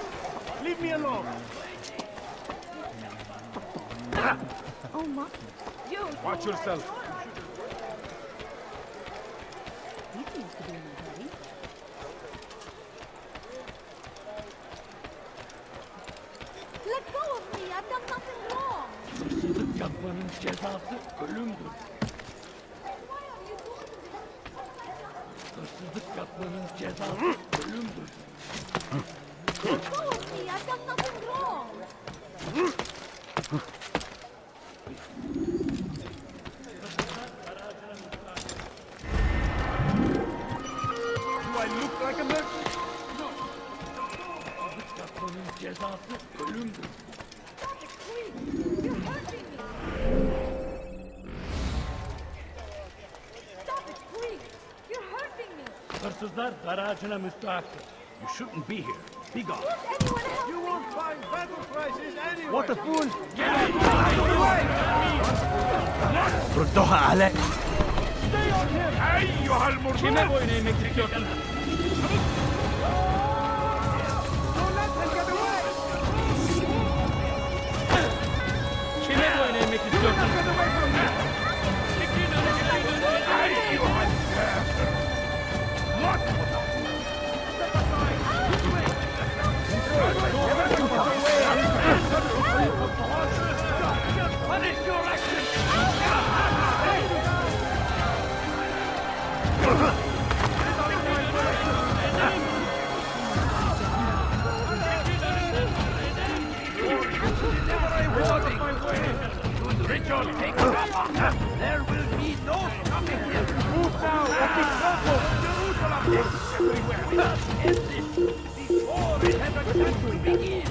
Q: Leave me alone!
F: Oh, my. You!
Q: Watch yourself.
F: He seems to be in a hurry. Let go of me! I've done nothing wrong!
C: Hırsızlık yapmanın cezası ölümdür. Hırsızlık yapmanın cezası ölümdür.
F: Let go of me! I've done nothing wrong!
Q: Do I look like a merchant?
C: No. Hırsızlık yapmanın cezası ölümdür.
F: Stop it, please! You're hurting me! Stop it, please! You're hurting me!
C: Hırsızlar dar ağacına müstahaktır. You shouldn't be here. Be gone.
F: Won't anyone help
Q: You
F: me?
Q: won't find battle prices anywhere.
C: What a fool! Get out!
Q: ردوها عليك. Stay on him. أيها المرجون.
C: Kime boyun eğmek istiyorsun?
Q: Don't let him get away.
C: istiyorsun?
B: Punish your actions! Should Richard take Jaffa, there will be no stopping him. Move now! Jerusalem everywhere. We must end this before it has a chance to begin.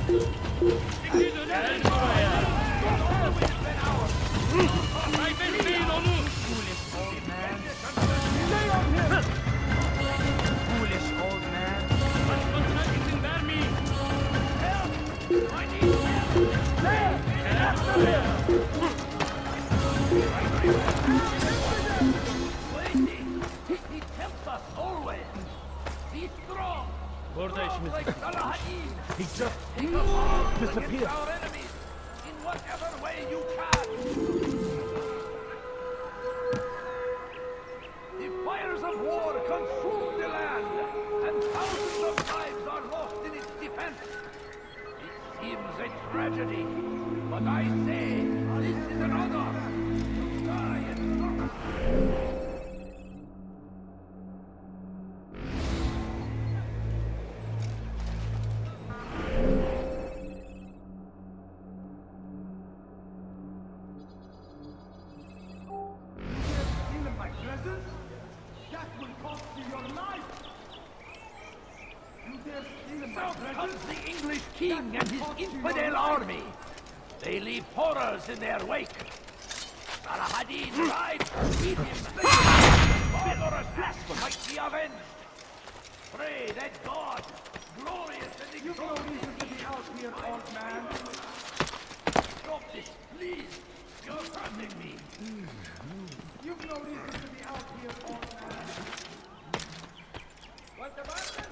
J: Foolish old man.
B: He tempts us always. Be strong.
C: Burada işimiz
B: Like
C: bitti.
B: Salahadin.
C: He just
B: Take us on
C: disappeared.
B: against our enemies in whatever way you can. The fires of war consume the land, and thousands of lives are lost in its defense. It seems a tragedy, but I say this is an honor. Die in South comes the English king and his infidel army. They leave horrors in their wake. Salahadin rides to beat him. Barbarous acts might be avenged. Pray that God, glorious and exalted, to be out here, old man. Stop this, please. You're hurting me. You've no reason to be out here, old man. What about it?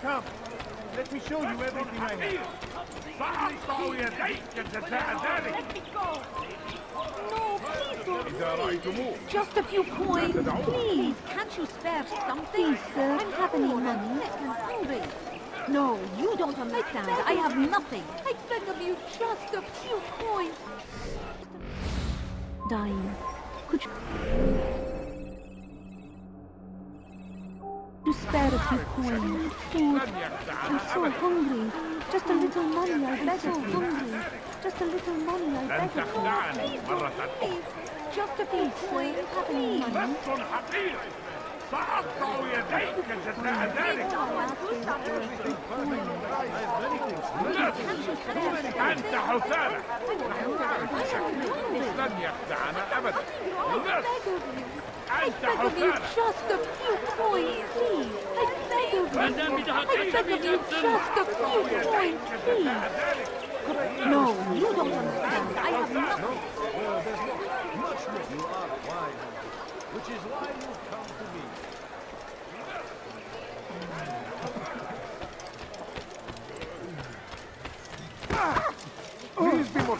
Q: Come. Let me show you everything I have.
F: Let me go! No, please don't. Just a few coins. Please, can't you spare something? Sir, I'm having money. I'm hungry. No, you don't understand. I have nothing. I beg of you, just a few coins. Dying. Could you spare a few coins? Food. I'm so hungry. Just a little money, I beg of you. Hungry. Just a little money, I beg of you. Please. Just a few coins. Having money.
B: سأقطع يديك جزاء ذلك. أنت حسالة. لن يخدعنا أبدا. أنت حسالة.
F: Just a few coins, please. I beg of you. I beg of you, just a few coins, please. No, you don't understand. I have nothing.
Q: Well, there's much more. You are wise, which is why you come to me.
I: Please be more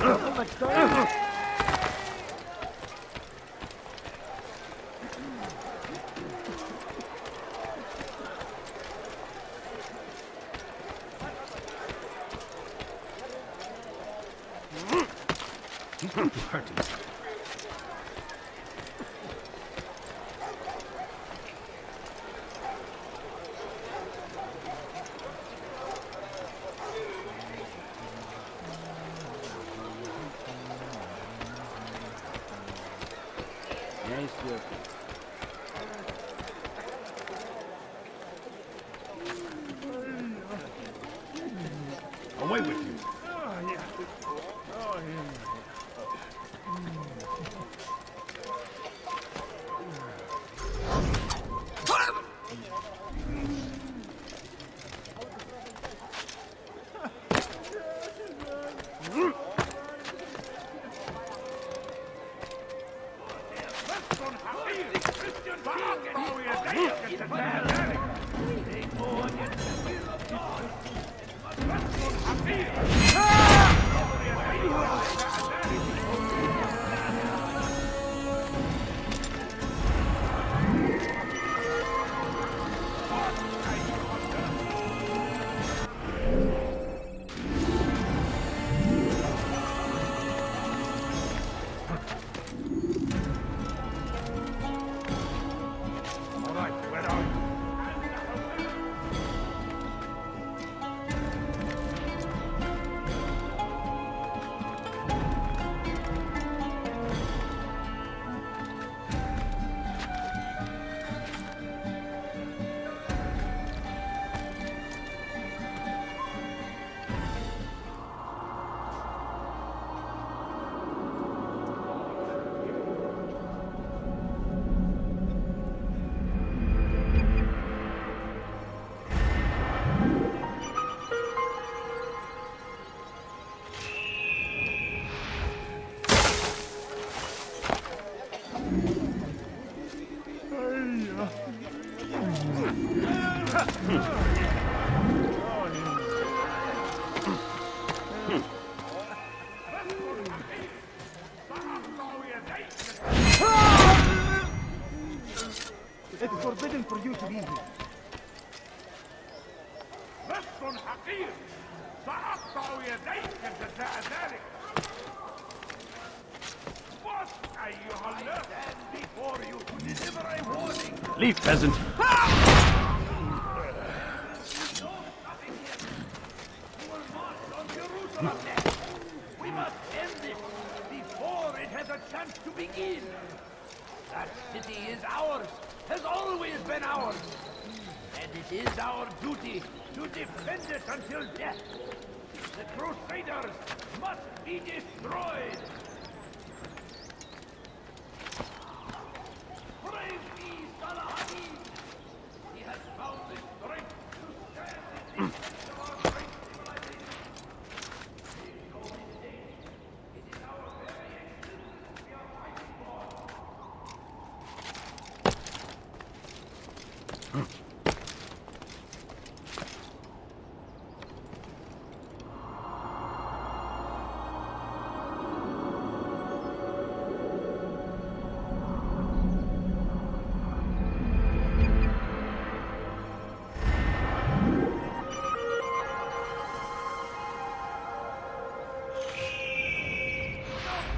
P: He's going to hurt himself. Away with you.
Q: It is forbidden for you to be here.
P: Leave, peasant.
B: We must end this before it has a chance to begin. That city is ours, has always been ours. And it is our duty to defend it until death. The Crusaders must be destroyed. Praise be Salahadin. He has found the strength to stand in defense of our great civilization. It is our very existence we are fighting for.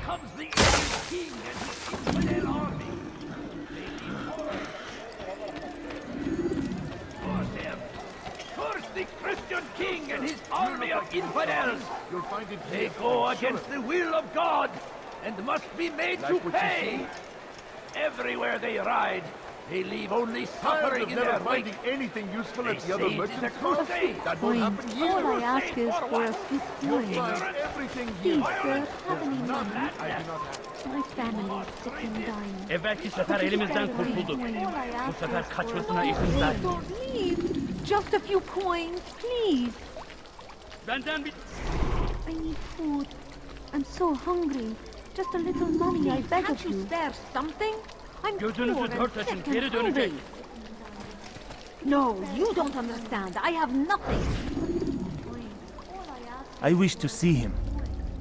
B: Comes the evil king and his infidel army. Curse him! Curse the Christian king and his army of infidels!
Q: You'll find it
B: They go against the will of God and must be made to pay. Everywhere they ride, they leave only suffering in their wake.
Q: finding anything useful at
B: They
Q: the other
B: say it is a
Q: merchants'
B: crusade.
Q: That won't happen here.
F: All I ask is for a few
Q: You'll
F: coins.
Q: find everything
F: Please,
Q: here.
F: sir, have any
Q: None
F: money.
Q: I do not have.
F: My family is sick and dying.
C: Evvelki sefer elimizden kurtulduk. Bu sefer kaçmasına izin vermeyin.
F: Don't leave. Just a few coins, please.
C: Benden bir...
F: I need food. I'm so hungry. Just a little money, I beg of you. Can't you spare something? I'm poor
C: Gözünüzü
F: and
C: dört
F: sick
C: açın,
F: and
C: geri dönecek.
F: hungry. No, you don't understand. I have nothing.
S: I wish to see him,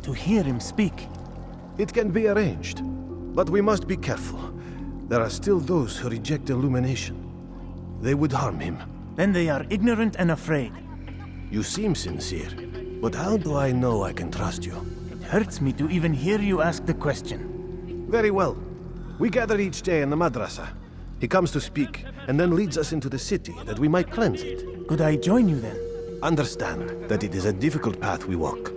S: to hear him speak.
I: It can be arranged. But we must be careful. There are still those who reject illumination. They would harm him.
J: Then they are ignorant and afraid.
I: You seem sincere, but how do I know I can trust you?
J: It hurts me to even hear you ask the question.
I: Very well. We gather each day in the madrasa. He comes to speak, and then leads us into the city, that we might cleanse it.
J: Could I join you then?
I: Understand that it is a difficult path we walk.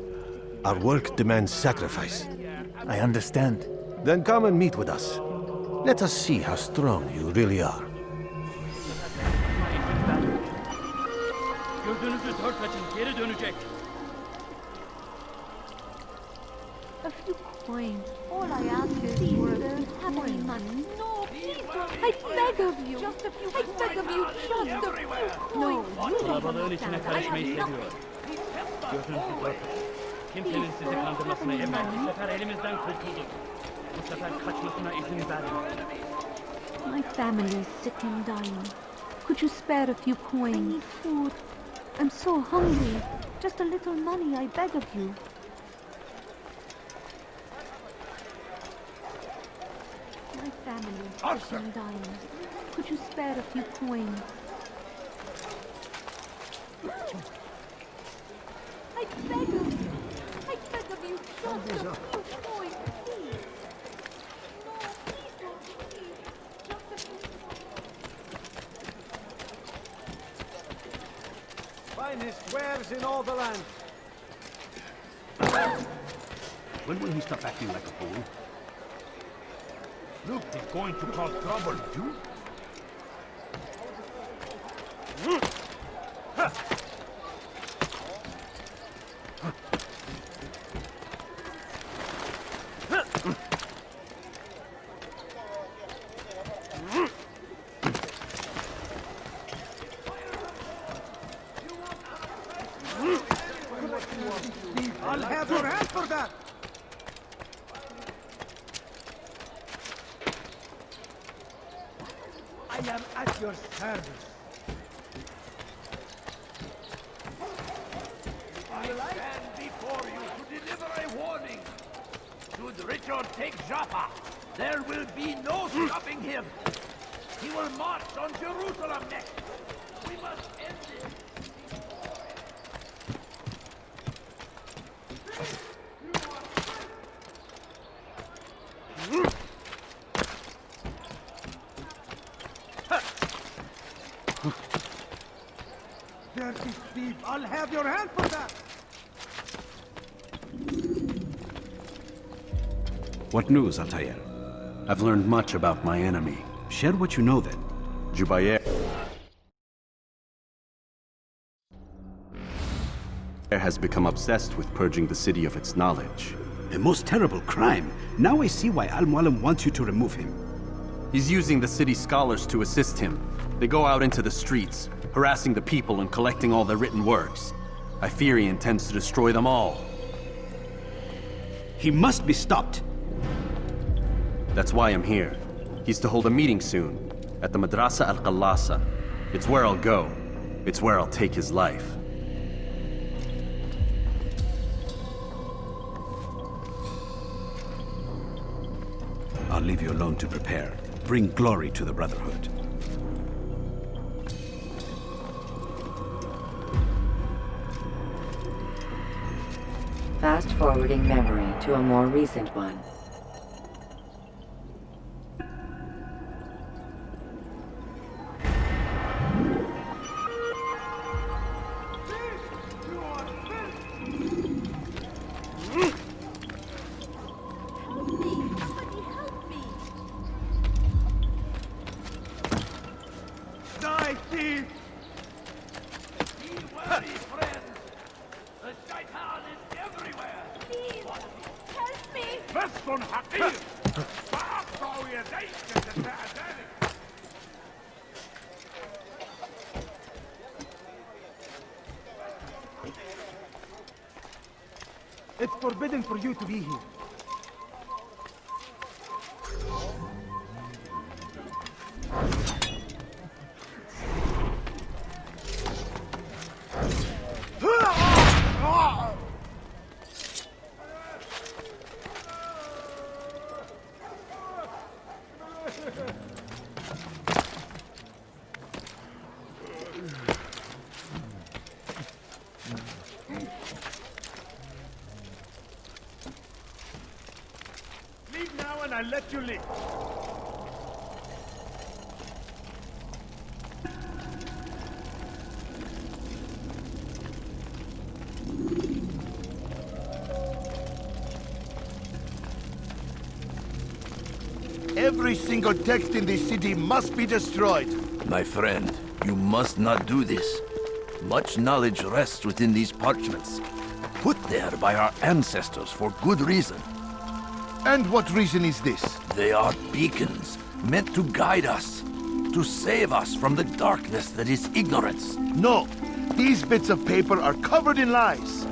I: Our work demands sacrifice.
J: I understand.
I: Then come and meet with us. Let us see how strong you really are.
C: Gördüğünüzü dört açın, geri dönecek.
F: A few coins. All I ask is for a few coins. No, please don't. I beg of you. Just a few coins. I beg of you. Just a few coins. No, you don't
C: Kalabalığın içine
F: understand.
C: karışmayı seviyor. Gördüğünüzü dört açın. Kimsenin sizi kandırmasına evvelki sefer elimizden kurtulduk. Bu sefer kaçmasına izin vermeyin.
F: My family is sick and dying. Could you spare a few coins? I need food. I'm so hungry. Just a little money, I beg of you. My family is sick and dying. Could you spare a few coins? I beg of you. I beg of you, just a few coins, please. No, please don't, please. Just a few
K: Finest wares in all the land.
O: When will he stop acting like a fool?
B: Look, he's going to cause trouble, too.
K: I'll have your hand for that! I am at your service.
B: I stand before you to deliver a warning. Should Richard take Jaffa, there will be no stopping him. He will march on Jerusalem next. We must end this.
K: Dirty thief, I'll have your hand for that!
R: What news, Altair?
D: I've learned much about my enemy.
R: Share what you know then.
D: Jubayer has become obsessed with purging the city of its knowledge.
R: A most terrible crime. Now I see why Al-Mualim wants you to remove him.
D: He's using the city scholars to assist him. They go out into the streets, harassing the people and collecting all their written works. I fear he intends to destroy them all.
R: He must be stopped.
D: That's why I'm here. He's to hold a meeting soon, at the Madrasa al-Qallasa. It's where I'll go. It's where I'll take his life.
R: I'll leave you alone to prepare. Bring glory to the Brotherhood.
A: Fast-forwarding memory to a more recent one.
K: Die, thief!
B: Be wary, friends. The shaitan is everywhere.
L: Please, help me.
B: بس حقير. فأقطع يديك تتعداني.
J: It's forbidden for you to be here.
Q: Leave now and I'll let you live.
S: Every single text in this city must be destroyed.
T: My friend, you must not do this. Much knowledge rests within these parchments, put there by our ancestors for good reason.
S: And what reason is this?
T: They are beacons, meant to guide us, to save us from the darkness that is ignorance.
S: No, these bits of paper are covered in lies.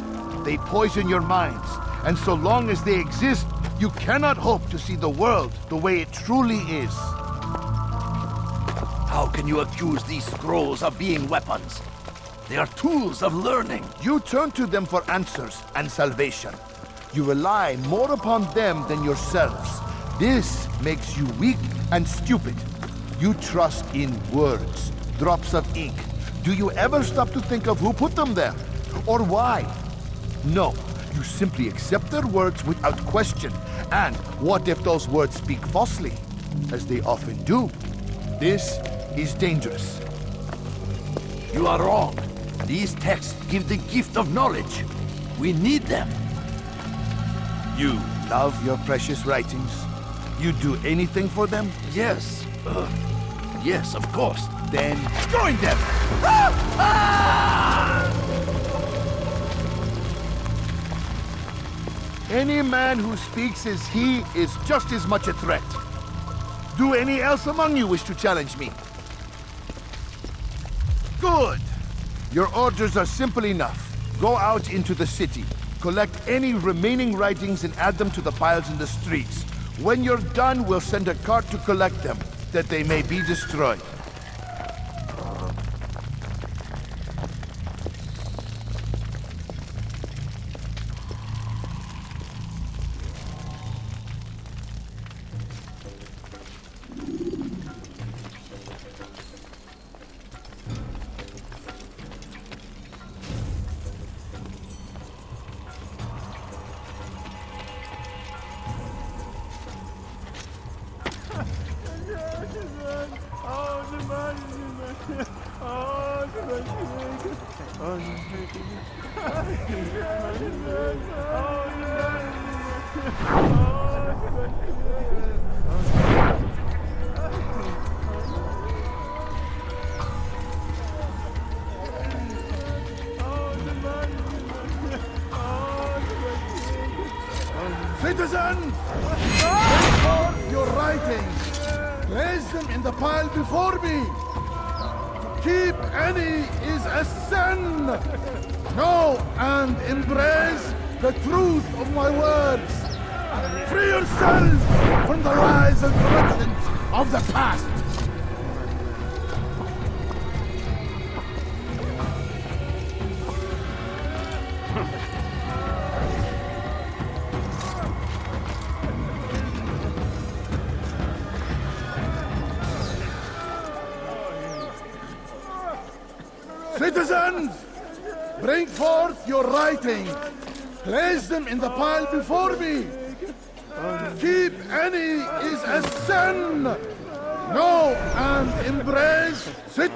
S: They poison your minds, and so long as they exist, you cannot hope to see the world the way it truly is.
T: How can you accuse these scrolls of being weapons? They are tools of learning.
S: You turn to them for answers and salvation. You rely more upon them than yourselves. This makes you weak and stupid. You trust in words, drops of ink. Do you ever stop to think of who put them there? Or why? No, you simply accept their words without question. And what if those words speak falsely? As they often do. This is dangerous.
T: You are wrong. These texts give the gift of knowledge. We need them.
S: You love your precious writings? You'd do anything for them?
T: Yes. Yes, of course.
S: Then join them! Any man who speaks as he is just as much a threat. Do any else among you wish to challenge me? Good! Your orders are simple enough. Go out into the city. Collect any remaining writings and add them to the piles in the streets. When you're done, we'll send a cart to collect them, that they may be destroyed. Citizens! Bring forth your writings! Place them in the pile before me! To keep any is a sin! Know and embrace the truth of my words! Free yourselves from the lies and corruptions of the past! Citizens, bring forth your writing. Place them in the pile before me. To keep any is a sin. Know and embrace sit.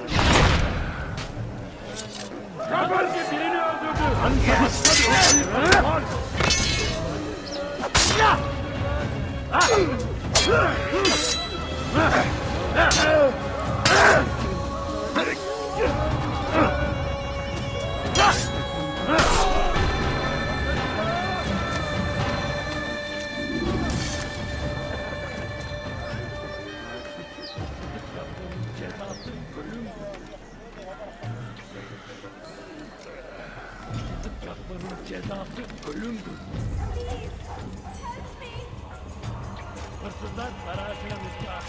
C: Hırsızlar parasına müstahak.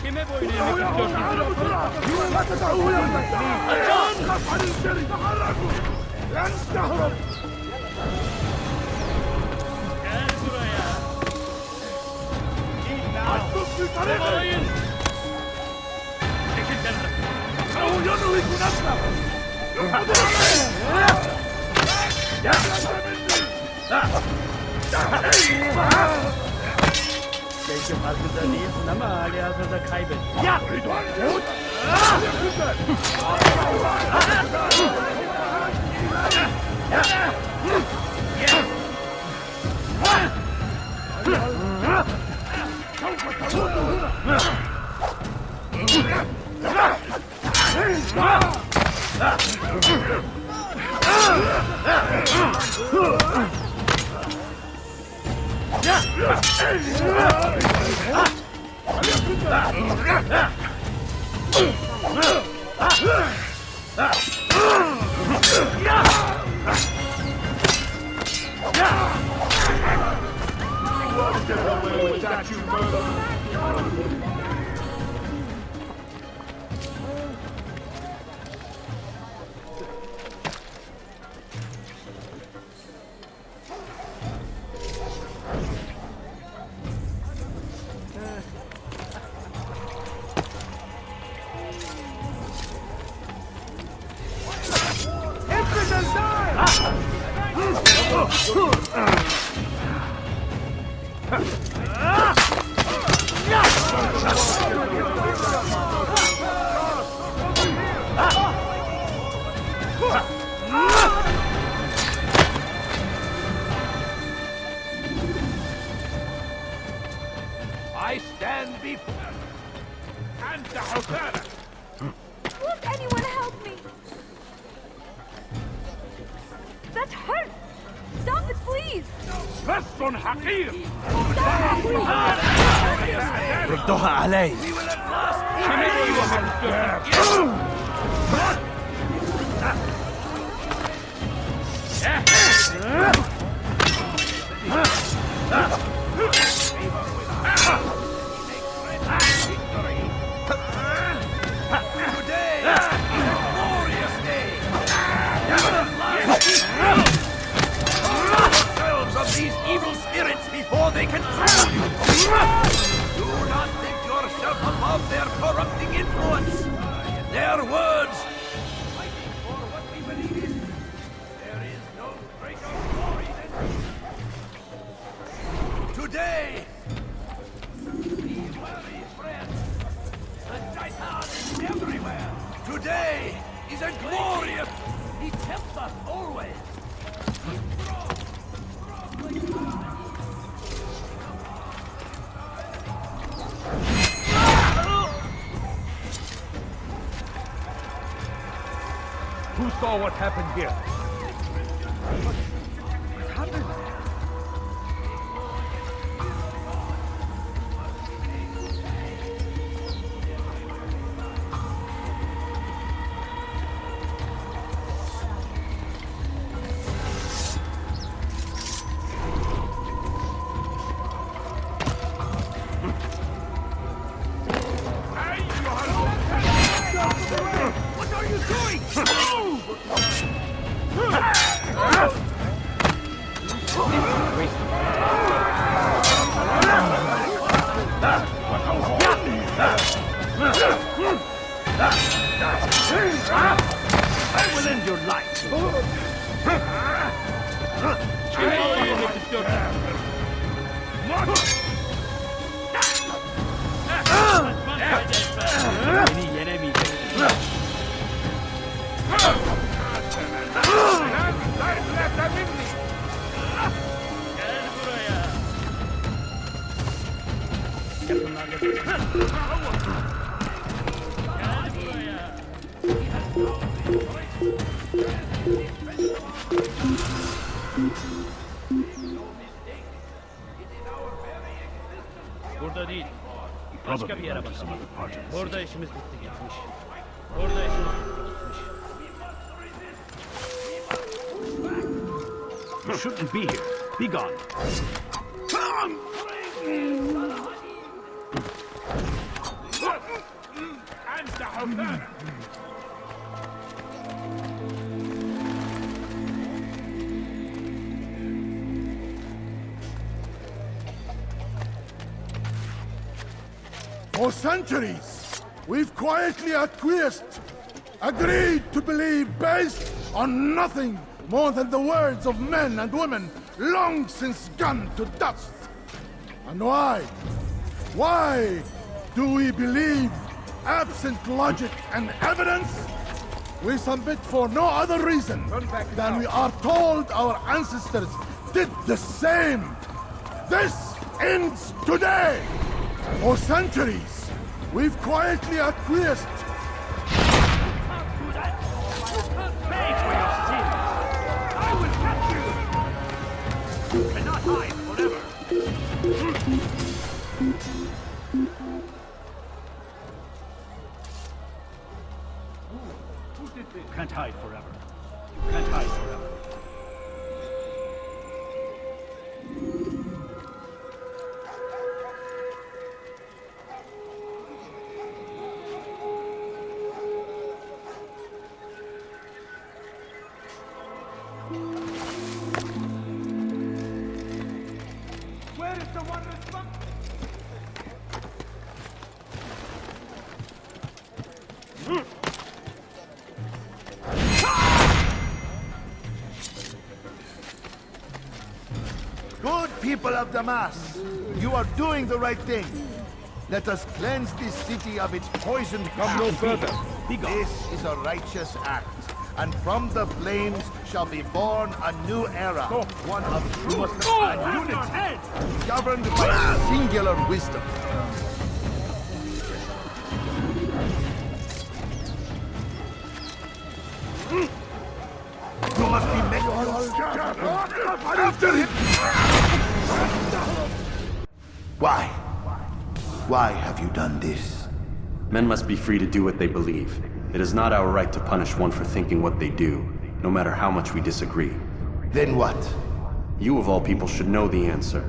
C: Kime boyun eğmek istiyorsun? Gel buraya. Kovalayın. Çekil kenara. Belki farkında değilsin ama hali hazırda kaybettin. Ya!
B: I stand before and the Hosana.
L: Won't anyone help me? That hurts! Stop it, please!
B: Person Hakir!
K: ردوها علي.
B: These evil spirits before they control you. Do not think yourself above their corrupting influence. Their words. Fighting for what we believe in. There is no greater glory than today. Be wary, friends. The Shaitan is everywhere. Today is a glorious. He tempts us always.
Q: Who saw what happened here? What happened?
B: What are you doing? I will end your life.
C: Beni yenemeyeceksin. Gel buraya. Yakınlarda dur. Gel buraya. Burada değil. Başka bir yere bakalım. Orada işimiz bitti gitmiş. Orada işimiz bitti gitmiş.
Q: You shouldn't be here. Be gone.
K: For centuries, we've quietly acquiesced, agreed to believe based on nothing more than the words of men and women long since gone to dust. And why? Why do we believe absent logic and evidence? We submit for no other reason than we are told our ancestors did the same. This ends today. For centuries, we've quietly acquiesced.
B: Pay for your sins! I will catch you! You cannot hide forever! Who did this? You can't hide forever. You can't hide forever. Where is the wondrous book?
S: Good people of Damas, you are doing the right thing. Let us cleanse this city of its poisoned
Q: Come no further.
S: This is a righteous act, and from the flames shall be born a new era, one of truth and unity, governed by singular wisdom. You must be made after him! Why? Why have you done this?
D: Men must be free to do what they believe. It is not our right to punish one for thinking what they do, no matter how much we disagree.
S: Then what?
D: You of all people should know the answer.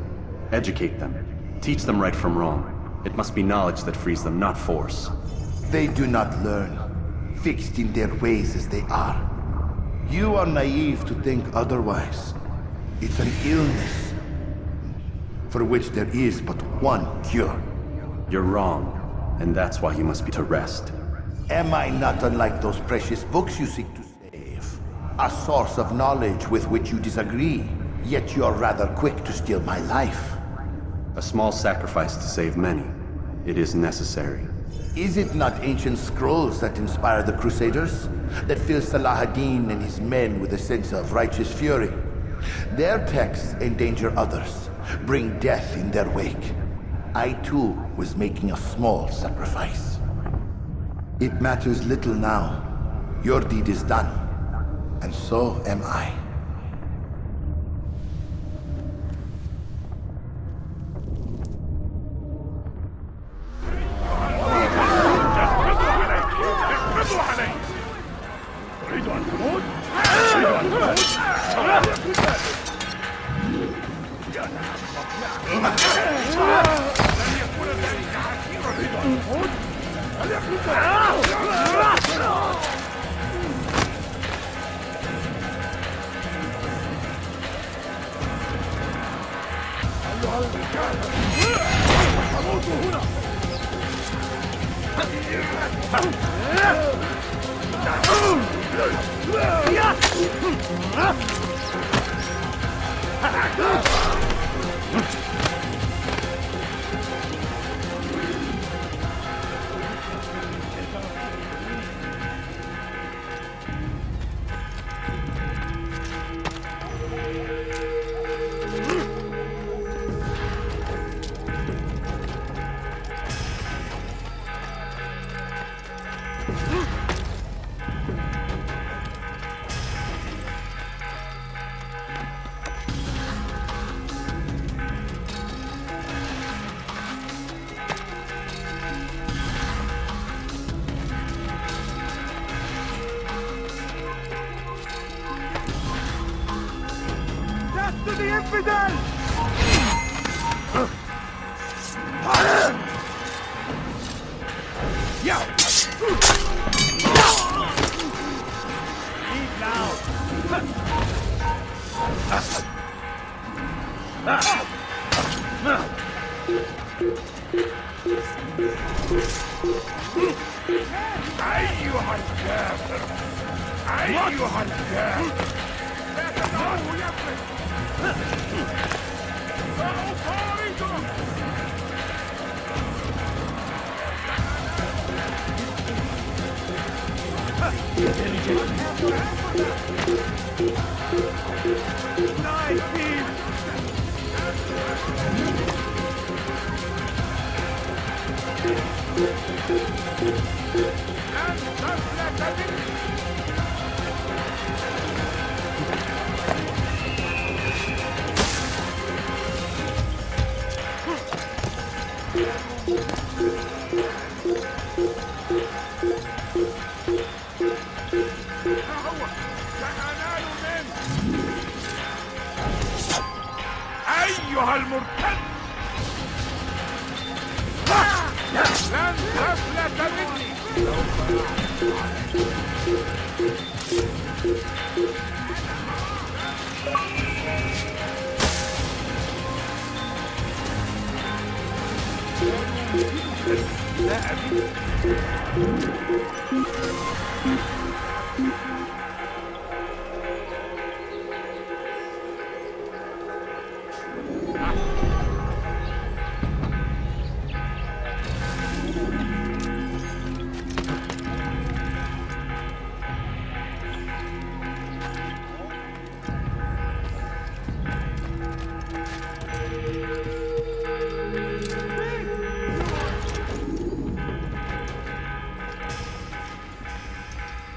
D: Educate them. Teach them right from wrong. It must be knowledge that frees them, not force.
S: They do not learn, fixed in their ways as they are. You are naive to think otherwise. It's an illness for which there is but one cure.
D: You're wrong, and that's why you must be to rest.
S: Am I not unlike those precious books you seek to save? A source of knowledge with which you disagree, yet you're rather quick to steal my life.
D: A small sacrifice to save many. It is necessary.
S: Is it not ancient scrolls that inspire the Crusaders? That fill Salah ad-Din and his men with a sense of righteous fury? Their texts endanger others, bring death in their wake. I too was making a small sacrifice. It matters little now. Your deed is done, and so am I.
B: To the infidel! Yeah! أيها الكافر أيها الكافر لا تدعه يفلت سأطارده أيها المرتد لن تفلت مني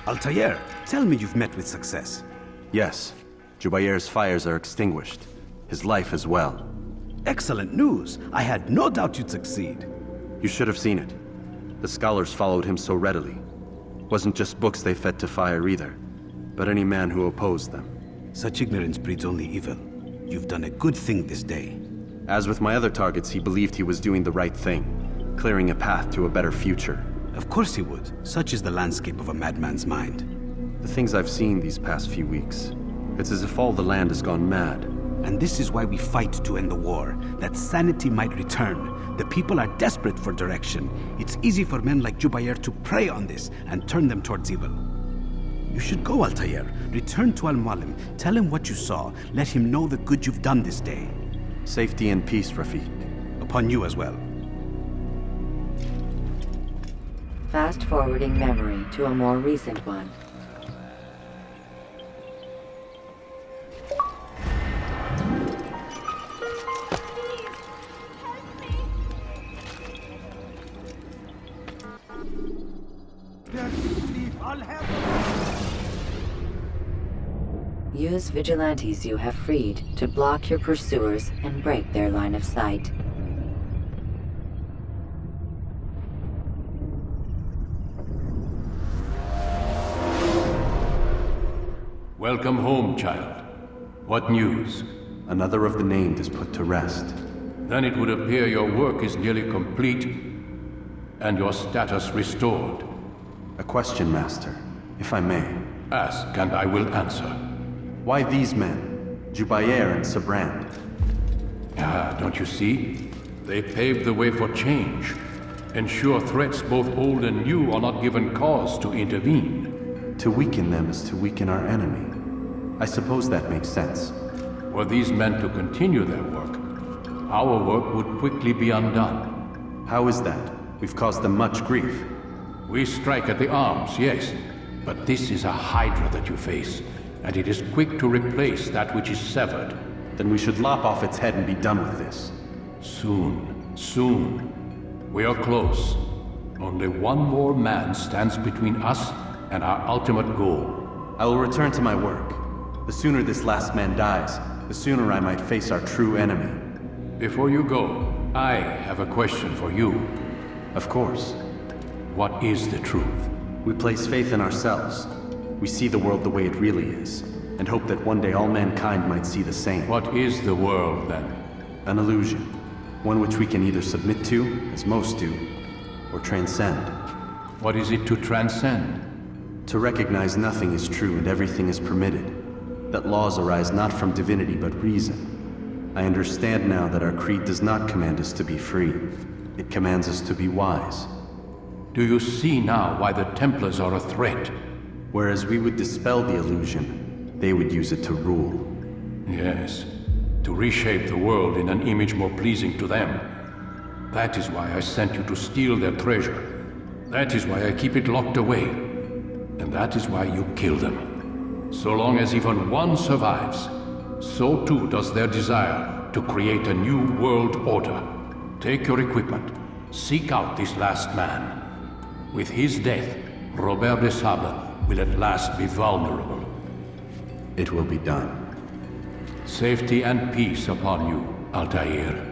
R: Altair, tell me you've met with success.
D: Yes. Jubair's fires are extinguished. His life as well.
R: Excellent news. I had no doubt you'd succeed.
D: You should have seen it. The scholars followed him so readily. Wasn't just books they fed to fire either, but any man who opposed them.
R: Such ignorance breeds only evil. You've done a good thing this day.
D: As with my other targets, he believed he was doing the right thing, clearing a path to a better future.
R: Of course he would. Such is the landscape of a madman's mind.
D: The things I've seen these past few weeks, it's as if all the land has gone mad.
R: And this is why we fight to end the war, that sanity might return. The people are desperate for direction. It's easy for men like Jubair to prey on this and turn them towards evil. You should go, Altair. Return to Al-Mualim. Tell him what you saw. Let him know the good you've done this day.
D: Safety and peace, Rafiq.
R: Upon you as well.
A: Fast-forwarding memory to a more recent one. Use vigilantes you have freed to block your pursuers and break their line of sight.
P: Welcome home, child. What news?
D: Another of the named is put to rest.
P: Then it would appear your work is nearly complete, and your status restored.
D: A question, Master, if I may.
P: Ask, and I will answer.
D: Why these men? Jubair and Sabrand?
P: Ah, don't you see? They paved the way for change. Ensure threats both old and new are not given cause to intervene.
D: To weaken them is to weaken our enemy. I suppose that makes sense.
P: Were these men to continue their work, our work would quickly be undone.
D: How is that? We've caused them much grief.
P: We strike at the arms, yes. But this is a hydra that you face, and it is quick to replace that which is severed.
D: Then we should lop off its head and be done with this.
P: Soon, soon. We are close. Only one more man stands between us and our ultimate goal.
D: I will return to my work. The sooner this last man dies, the sooner I might face our true enemy.
P: Before you go, I have a question for you.
D: Of course.
P: What is the truth?
D: We place faith in ourselves. We see the world the way it really is, and hope that one day all mankind might see the same.
P: What is the world, then?
D: An illusion. One which we can either submit to, as most do, or transcend.
P: What is it to transcend?
D: To recognize nothing is true and everything is permitted. That laws arise not from divinity but reason. I understand now that our creed does not command us to be free. It commands us to be wise.
P: Do you see now why the Templars are a threat?
D: Whereas we would dispel the illusion, they would use it to rule.
P: Yes, to reshape the world in an image more pleasing to them. That is why I sent you to steal their treasure. That is why I keep it locked away. And that is why you kill them. So long as even one survives, so too does their desire to create a new world order. Take your equipment. Seek out this last man. With his death, Robert de Sable will at last be vulnerable.
D: It will be done.
P: Safety and peace upon you, Altair.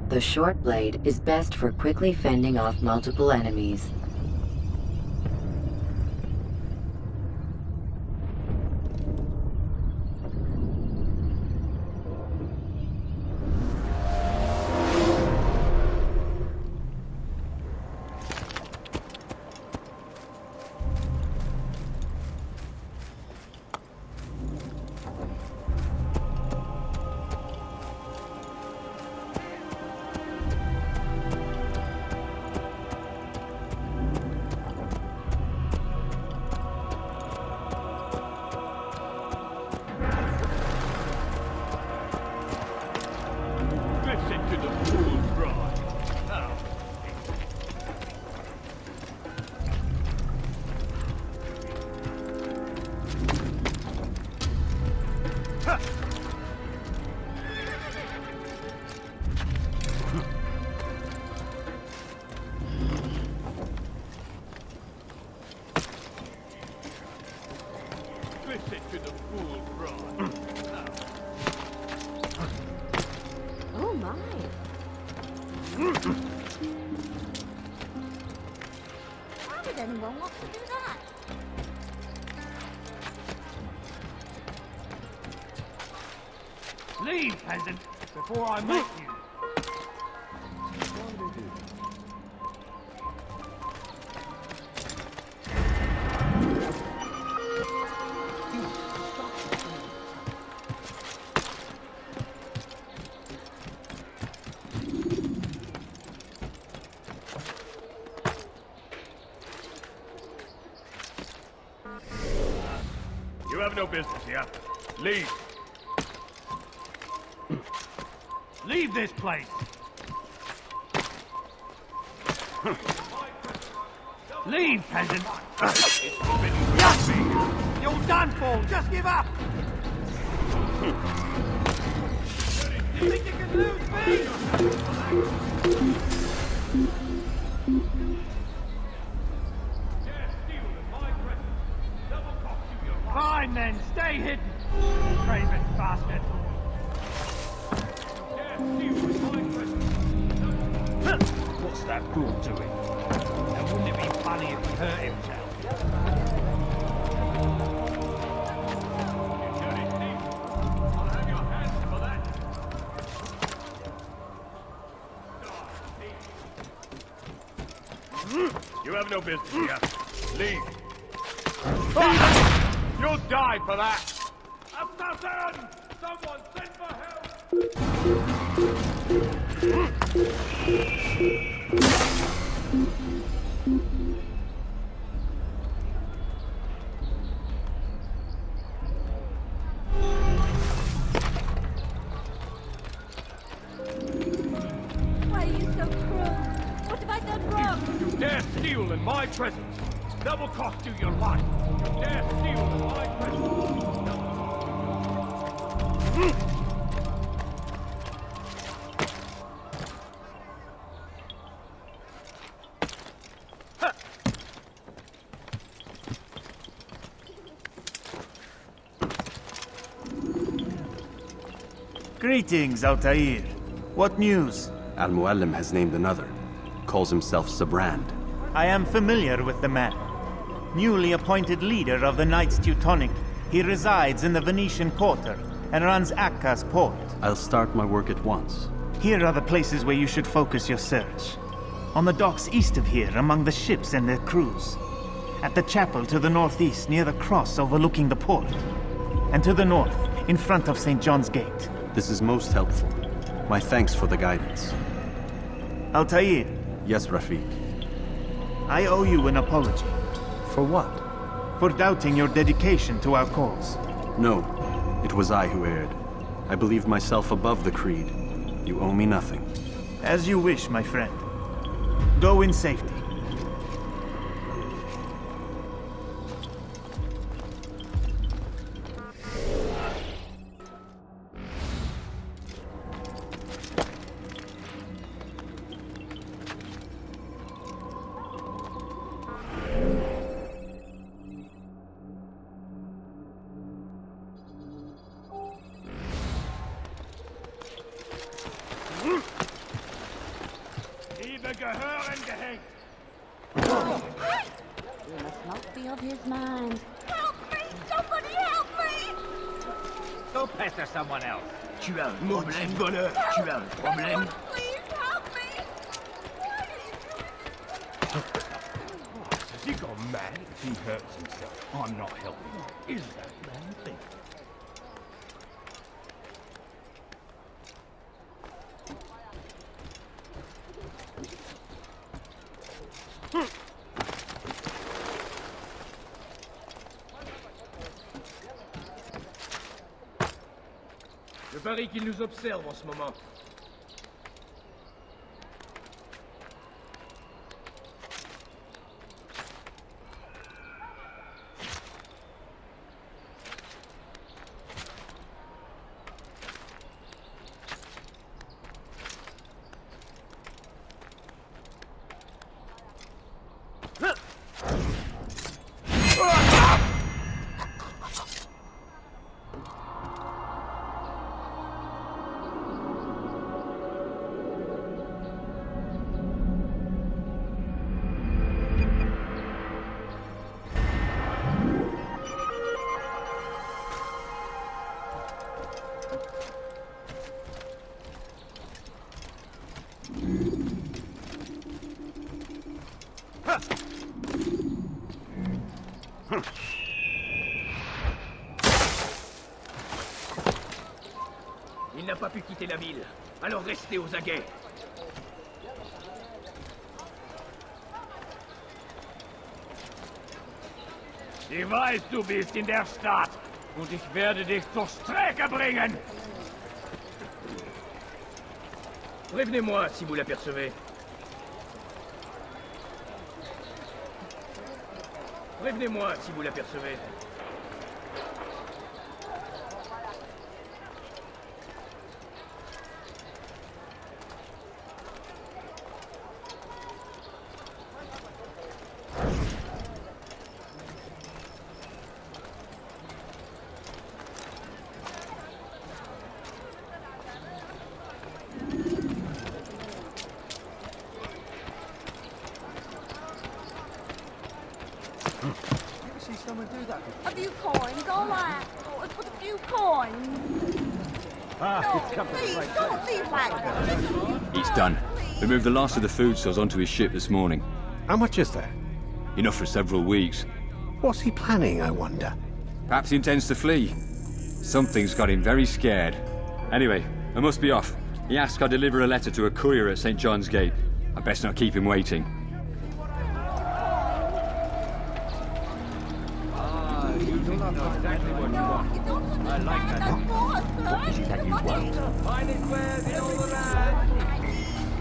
A: The short blade is best for quickly fending off multiple enemies.
F: Oh my. Why would anyone want to do that?
B: Leave, peasant, before I make you. You have no business here. Leave. Leave this place! Leave, peasant! Yes! You're done for! Just give up! You think you can lose me? Fine then, stay hidden! Craven bastard! What's that fool doing? Now wouldn't it be funny if he hurt himself? I'll have your hands for that. You have no business here. Leave. You'll die for that! Assassin! Someone send for help!
L: Why are you so cruel? What have I done wrong?
B: You dare steal in my presence! That will cost you your life! You dare steal in my presence!
U: Greetings, Altair. What news?
D: Al-Muallim has named another. Calls himself Sabrand.
U: I am familiar with the man. Newly appointed leader of the Knights Teutonic, he resides in the Venetian Quarter and runs Akka's port.
D: I'll start my work at once.
U: Here are the places where you should focus your search. On the docks east of here, among the ships and their crews. At the chapel to the northeast, near the cross overlooking the port. And to the north, in front of St. John's Gate.
D: This is most helpful. My thanks for the guidance.
U: Altair.
D: Yes, Rafiq.
U: I owe you an apology.
D: For what?
U: For doubting your dedication to our cause.
D: No, it was I who erred. I believed myself above the creed. You owe me nothing.
U: As you wish, my friend. Go in safety.
F: You must not be of his mind. Help me! Somebody help me!
B: Go pester someone else. Tu as un problème, voleur. Tu as un problème.
F: Please help me!
B: Has he gone mad if he hurts himself? I'm not helping. Is that man think? Je parie qu'il nous observe en ce moment. Il n'a pas pu quitter la ville, alors restez aux aguets. Ich weiß, du bist in der Stadt und ich werde dich zur Strecke bringen. Prévenez-moi si vous l'apercevez. Prévenez-moi si vous l'apercevez.
F: A few coins, all right. Let's put a few coins. Please, don't leave like that.
H: He's done. We moved the last of the food stores onto his ship this morning.
G: How much is there?
H: Enough for several weeks.
G: What's he planning, I wonder?
H: Perhaps he intends to flee. Something's got him very scared. Anyway, I must be off. He asked I deliver a letter to a courier at St. John's Gate. I best not keep him waiting.
B: Exactly what you want. I like that.
F: What
B: is it that you want? Find it where the old land.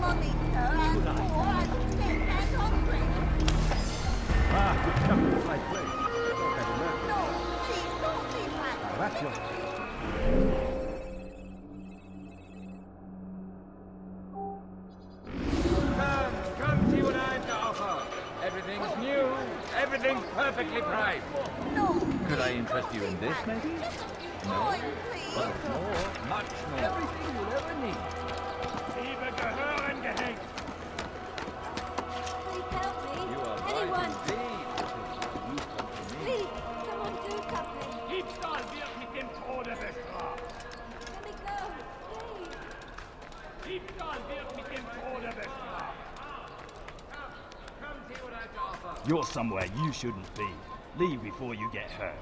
F: Money, sir. I'm poor. I'm sick and hungry.
Q: You've come to the right place.
F: No, please, don't leave like that.
Q: That's right.
B: Come see what I've to offer. Everything's new. Everything's perfectly priced. Could I interest you in this, maybe? No? Well, more, much more. Everything you'll ever need. Liebe Gehörengehenk!
F: Please help me.
B: You are
F: Anyone.
B: right indeed. You come to me.
F: Please, someone do something.
B: Diebstahl wird mit dem Tode bestraft.
F: Let me go. Please.
B: Diebstahl wird mit dem Tode bestraft. Come see what I've to offer.
Q: You're somewhere you shouldn't be. Leave before you get hurt.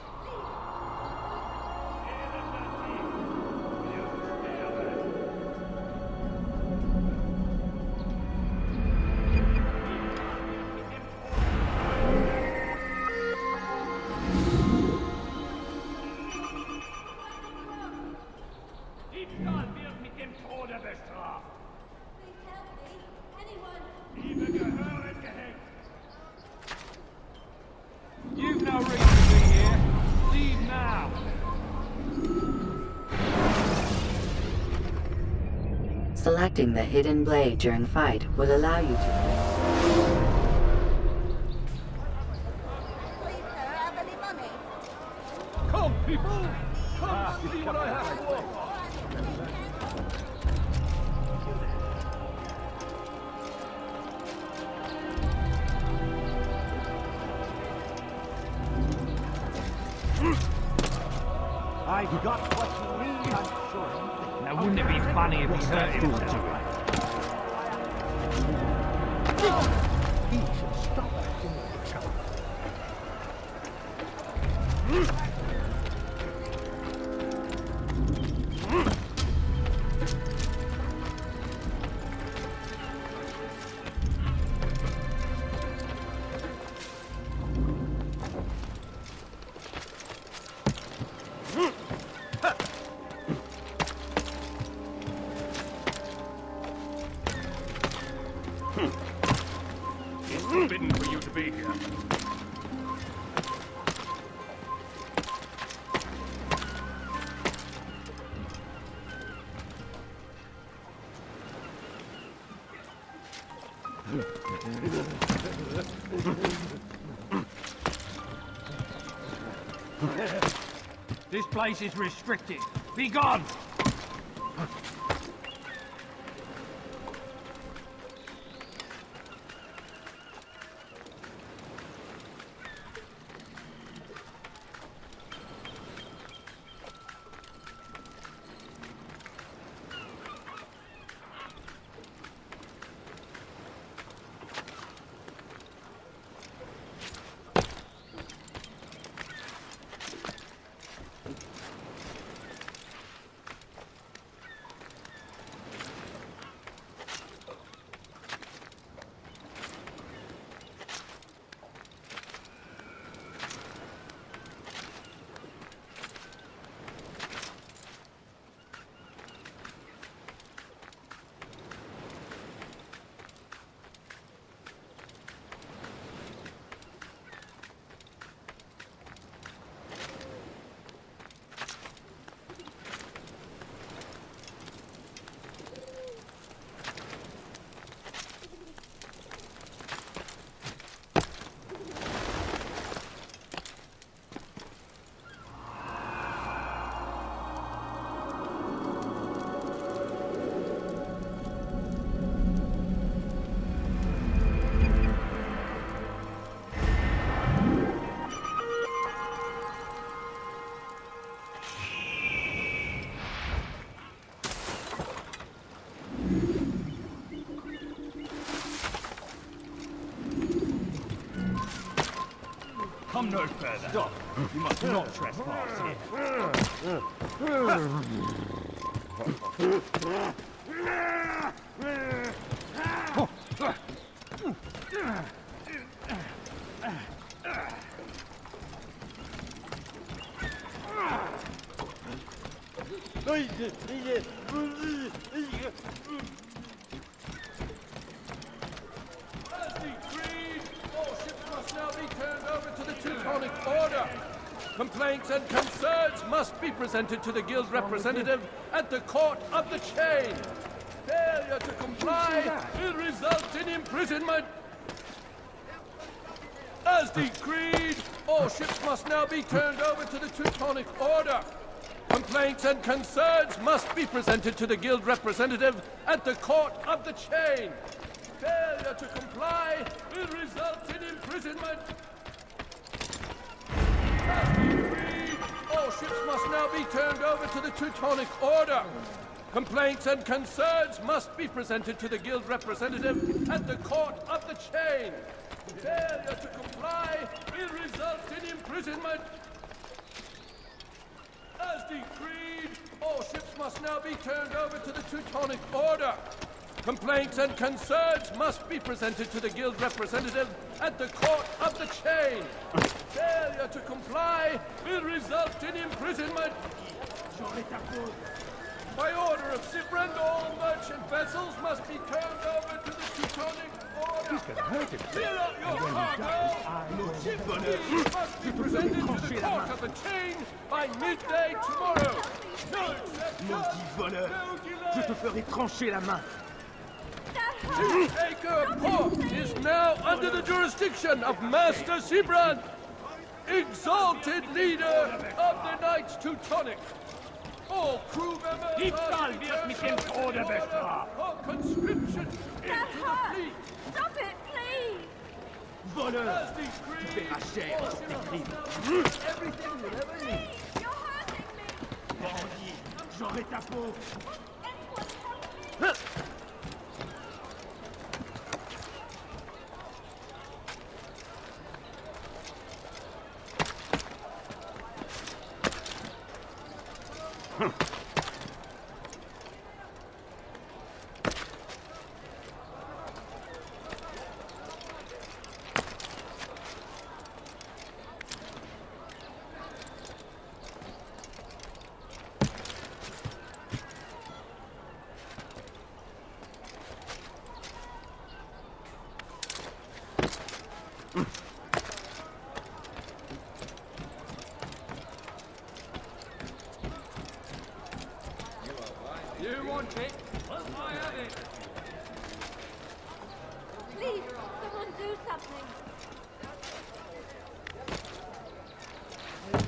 B: Diebstahl wird mit dem Tode bestraft.
F: Please help me. Anyone.
B: Liebe Gehörengehenk! You've no reason to be here. Leave now.
A: Selecting the hidden blade during fight will allow you to...
F: Please, sir, have any money?
B: Come, people! Come see what I have to offer.
Q: I've got what you need, I'm sure. Now, wouldn't it be funny if he hurt himself?
G: He should stop acting like a child.
B: It's forbidden for you to be here. This place is restricted. Be gone! Come no further. Stop. You must not trespass here.
P: Now be turned over to the Teutonic Order. Complaints and concerns must be presented to the Guild representative at the Court of the Chain. Failure to comply will result in imprisonment. As decreed, all ships must now be turned over to the Teutonic Order. Complaints and concerns must be presented to the Guild representative at the Court of the Chain. Failure to comply will result in imprisonment. As decreed, all ships must now be turned over to the Teutonic Order. Complaints and concerns must be presented to the Guild representative at the Court of the Chain. Failure to comply will result in imprisonment. As decreed, all ships must now be turned over to the Teutonic Order. Complaints and concerns must be presented to the Guild representative at the Court of the Chain. Failure to comply will result in imprisonment. By order of Sibran, all merchant vessels must be turned over to the Teutonic Order.
K: He's gonna hurt himself.
P: Fill up your cargo. Ship must be presented to the Court of the Chain by midday tomorrow. No exception.
B: Maudit voleur. Je te ferai trancher la main.
P: Acre Port is now under the jurisdiction of Master Sibran, exalted leader of the Knights Teutonic. All crew members are declared for conscription into the fleet.
L: Stop it, please!
B: Voleur.
P: As decreed,
B: Tu paieras cher pour tes crimes.
P: everything you'll ever need.
L: You're hurting me!
B: Bandit, j'aurai ta peau.
H: You want it? I have it.
L: Please, someone do something.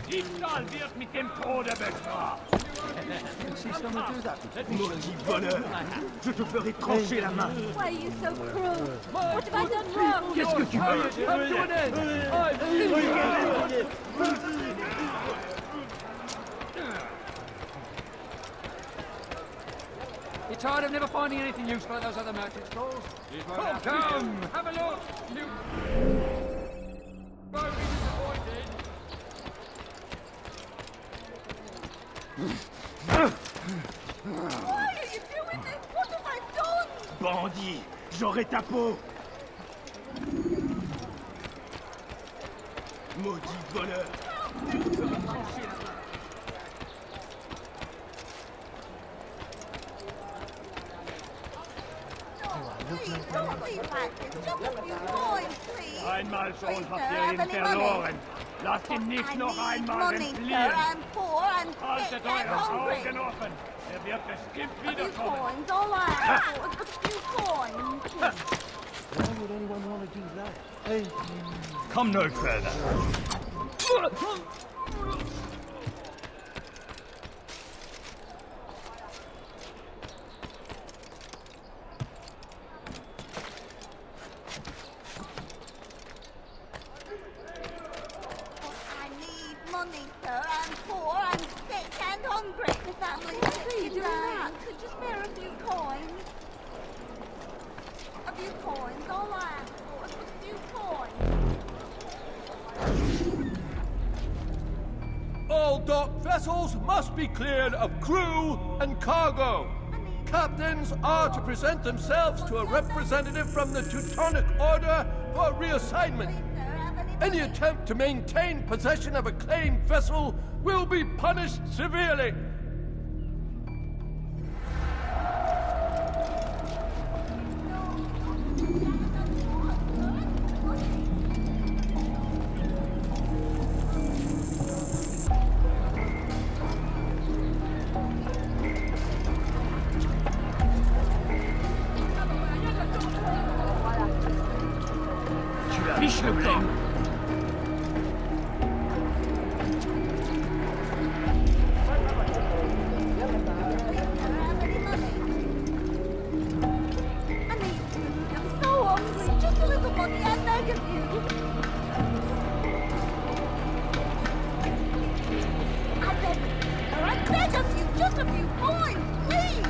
B: Diebstahl wird mit dem Tode bestraft.
J: Maudit voleur. Je te ferai trancher la main.
L: Why are you so cruel? What have I done wrong?
J: Qu'est-ce que tu veux?
P: Come to an end.
H: You tired of never finding anything useful at those other merchant stores? Come, have a look. You won't be disappointed.
L: Why are you doing this? What have I done?
B: Bandit, j'aurai ta peau. Maudit voleur. Je te ferai trancher la main.
L: Please, don't be like this. Just a few coins, please.
B: Einmal schon
L: Please,
B: habt
L: sir,
B: ihr ihn
L: have any
B: verloren.
L: money?
B: Lasst ihn nicht noch
L: I need
B: einmal
L: money, sir.
B: entfliehen.
L: I'm poor and
B: Haltet
L: sick and
B: eure
L: hungry.
B: Augen offen. Er wird bestimmt
L: A few
B: wiederkommen.
L: coins, all I ask for is a few coins.
J: Why would anyone want to do that?
B: Come no further.
L: I need money, sir. I'm poor, I'm sick and hungry. The family's sick tonight. Could you spare a few coins? A few coins, all I ask for is a few coins.
K: Vessels must be cleared of crew and cargo. Captains are to present themselves to a representative from the Teutonic Order for reassignment. Any attempt to maintain possession of a claimed vessel will be punished severely.
C: Fiche le camp.
F: So hungry, just a little money, I beg of you. I beg of you, just a few coins, please.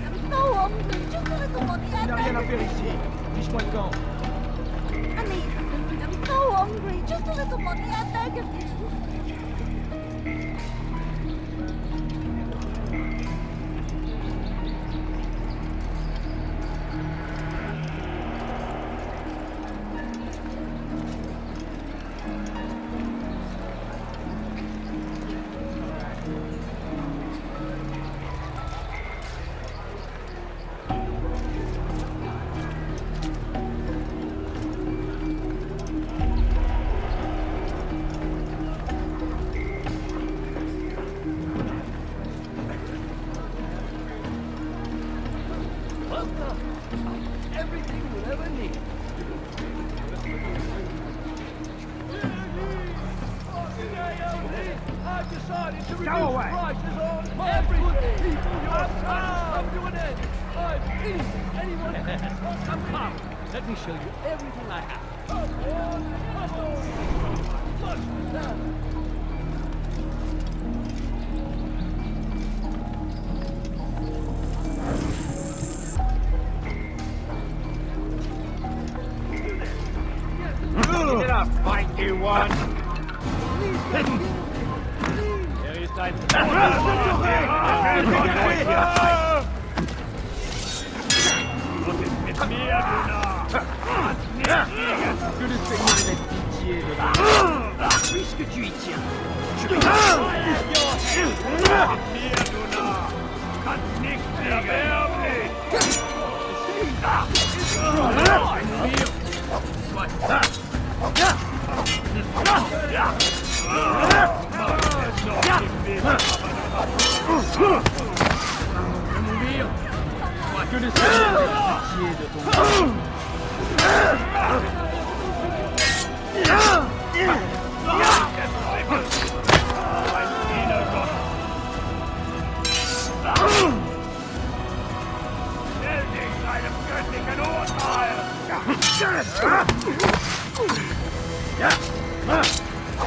F: I'm so hungry, just a little money, I beg of you.
C: Ici. Fiche-moi le camp.
F: I'm so hungry, just a little money, I beg of you.
B: Everything we'll ever need. I've decided to reduce prices on everything. Your time come to an end. Anyone
C: Come. Let me show you everything I have.
B: Get up, fight you one.
C: There is time.
B: Que le Seigneur ait pitié de toi. Puisque tu y tiens, je vais que le Seigneur ait pitié de ton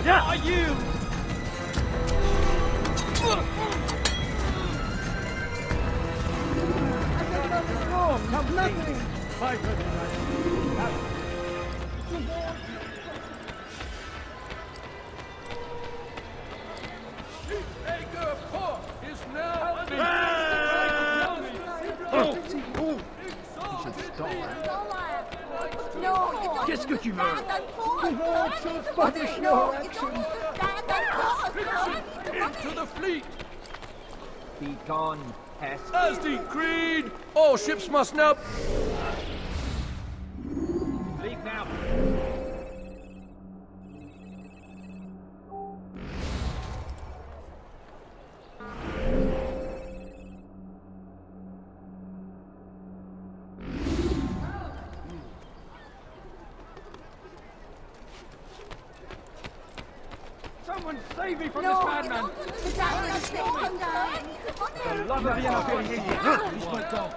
C: Are you?
J: Nothing.
K: Acre Port is now under
B: Qu'est-ce que tu veux?
K: Into the fleet!
B: Be gone, pest.
K: As decreed, all ships must now...
C: Leave now.
B: Someone save me from this madman! The love of the Imperium! Fiche-moi le camp!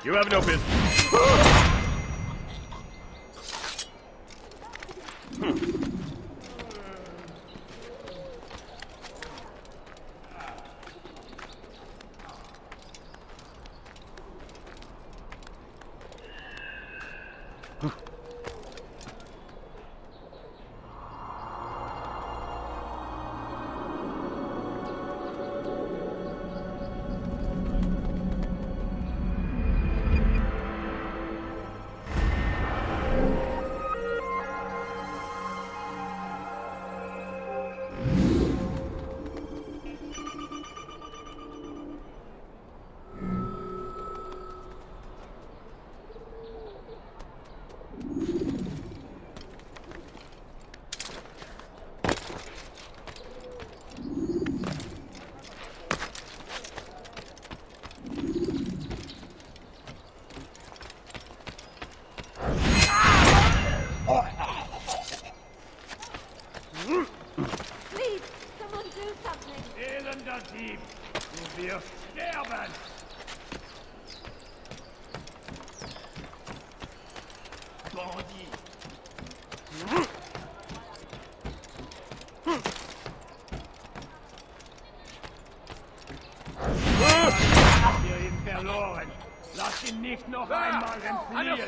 Q: You have no business.
F: Please, someone do something.
B: Elender Dieb, du wirst sterben! Bandit! Habt ihr ihn verloren? Lasst ihn nicht noch einmal entfliehen!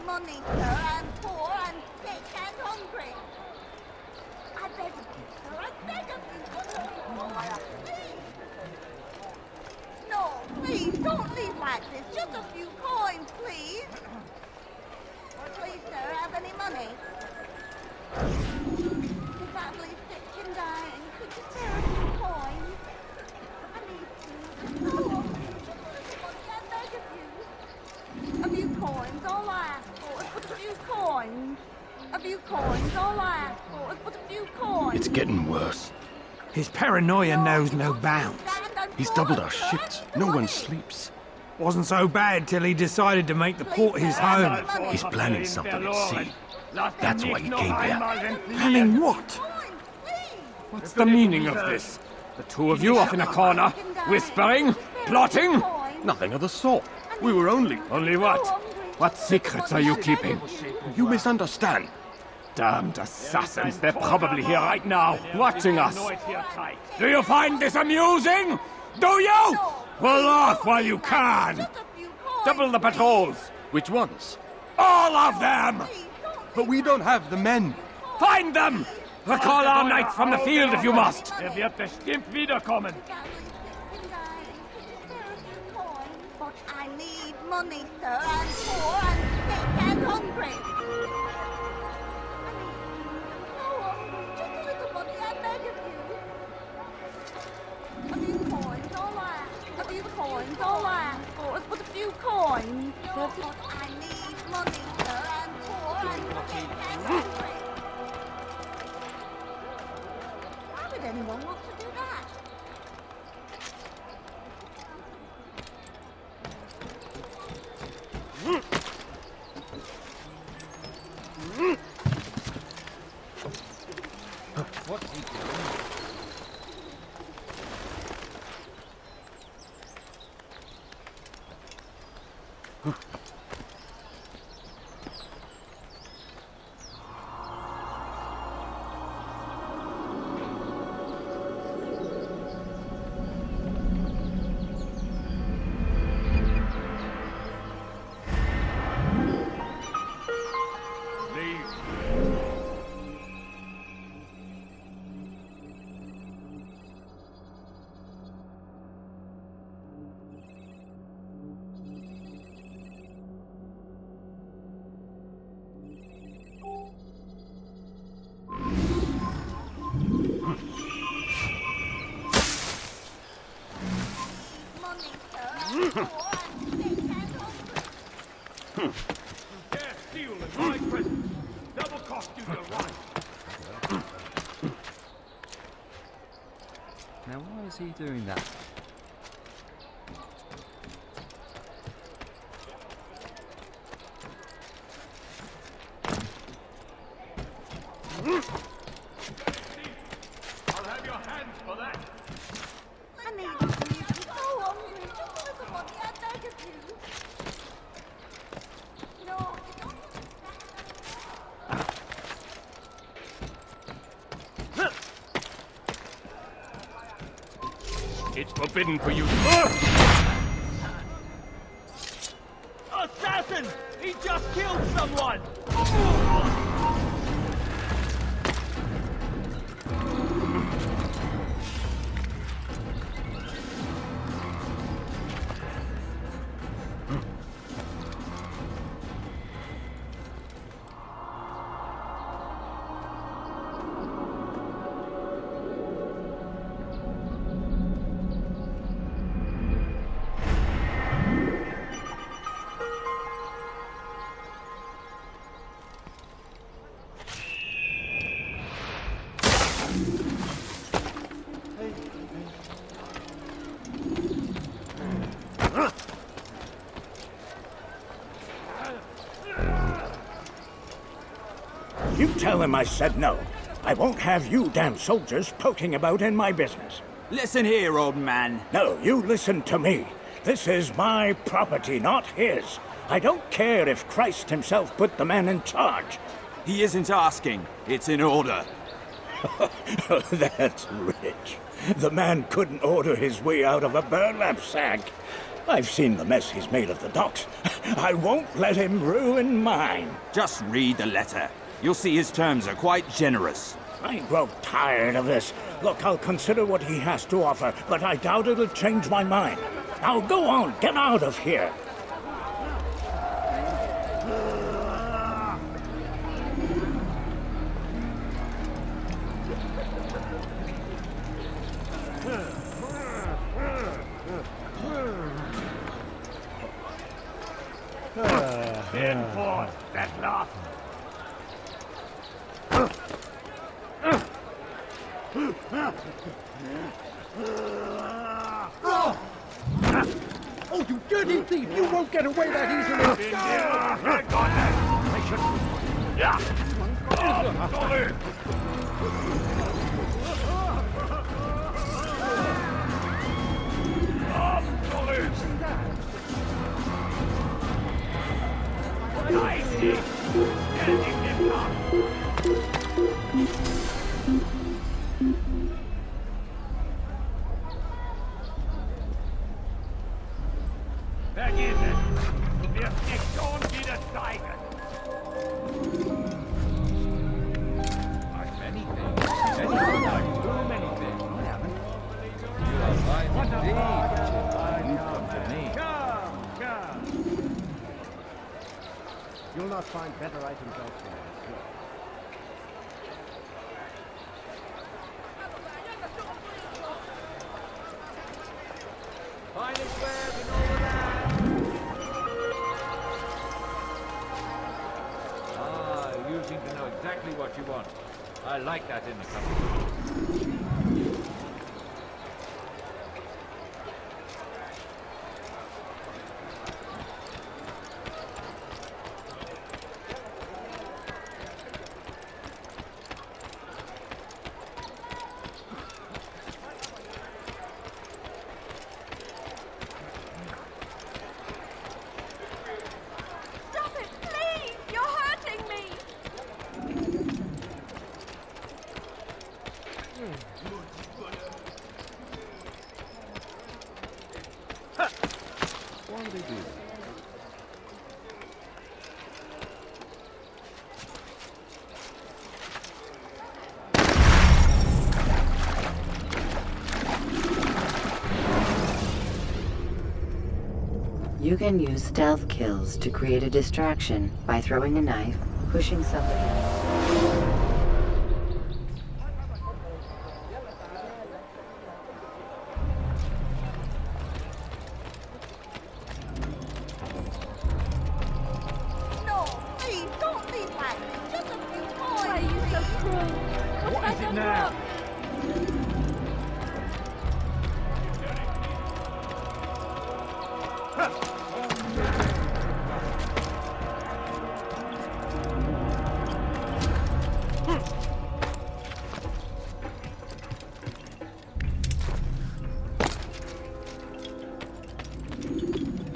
F: Money, sir. I'm poor and sick and hungry. I beg of you, sir. I beg of you. Please. No, please, don't leave like this. Just a few coins, please. Please, sir, have any money? The family's sick and dying. Could you spare a few coins? I need to. Oh, just a little money, I beg of you. A few coins, all I ask for is but a few coins. A few coins, all I ask for is but a few coins.
G: It's getting worse.
K: His paranoia knows no bounds.
G: He's doubled our shifts. No one sleeps.
K: Wasn't so bad till he decided to make the port his home.
G: He's planning something at sea. That's why he came here.
K: Planning what? What's the meaning of this? The two of you off in a corner, whispering, plotting?
G: Nothing of the sort. We were only...
K: Only what? What secrets are you keeping?
G: You misunderstand.
K: Damned assassins, they're probably here right now, watching us. Do you find this amusing? Do you? Well, laugh while you can. Double the patrols.
G: Which ones?
K: All of them!
G: But we don't have the men.
K: Find them! Recall our knights from the field if you must.
B: Wird bestimmt wiederkommen.
F: But I need money, sir. I'm poor and sick and hungry. Just a little money, I beg of you. A few coins, all I ask. A few coins, all I ask for is but a few coins. But I need money, sir. I'm poor and sick and hungry. Why would anyone want to do that?
G: What's he doing?
B: Dare steal in my presence. Double cost you your life.
H: Now, why is he doing that?
B: I'll have your hands for that.
F: I need you. I'm so hungry. Just a little mommy. I beg of you. No, you don't.
Q: It's forbidden for you.
B: Assassin! He just killed someone!
E: You tell him I said no. I won't have you damn soldiers poking about in my business.
V: Listen here, old man.
E: No, you listen to me. This is my property, not his. I don't care if Christ himself put the man in charge.
V: He isn't asking. It's in order.
E: That's rich. The man couldn't order his way out of a burlap sack. I've seen the mess he's made of the docks. I won't let him ruin mine.
V: Just read the letter. You'll see his terms are quite generous.
E: I grow tired of this. Look, I'll consider what he has to offer, but I doubt it'll change my mind. Now go on, get out of here.
B: Enforce that last.
K: Oh, you dirty thief! You won't get away that easily!
B: Vergessen! Du wirst dich schon wieder zeigen!
H: Many things. Anything I can do, many things. You are right indeed. You come to me.
B: Come!
K: You'll not find better items elsewhere.
B: Finest web in all the land!
W: Ah, you seem to know exactly what you want. I like that in the company.
L: Stop it, please! You're hurting me!
H: Why do they do that?
A: You can use stealth kills to create a distraction by throwing a knife, pushing somebody else.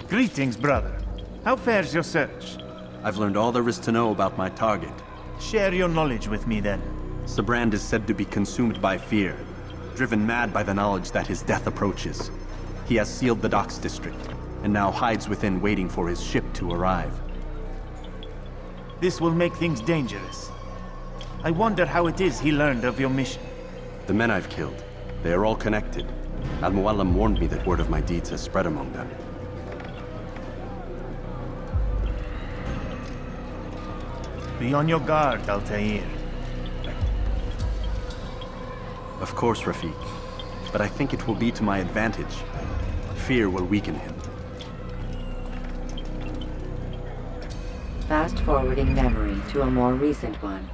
U: Greetings, brother. How fares your search?
D: I've learned all there is to know about my target.
U: Share your knowledge with me, then.
D: Sibrand is said to be consumed by fear, driven mad by the knowledge that his death approaches. He has sealed the docks district, and now hides within waiting for his ship to arrive.
U: This will make things dangerous. I wonder how it is he learned of your mission.
D: The men I've killed, they are all connected. Al-Muallim warned me that word of my deeds has spread among them.
U: Be on your guard, Altair.
D: Of course, Rafiq. But I think it will be to my advantage. Fear will weaken him.
A: Fast-forwarding memory to a more recent one.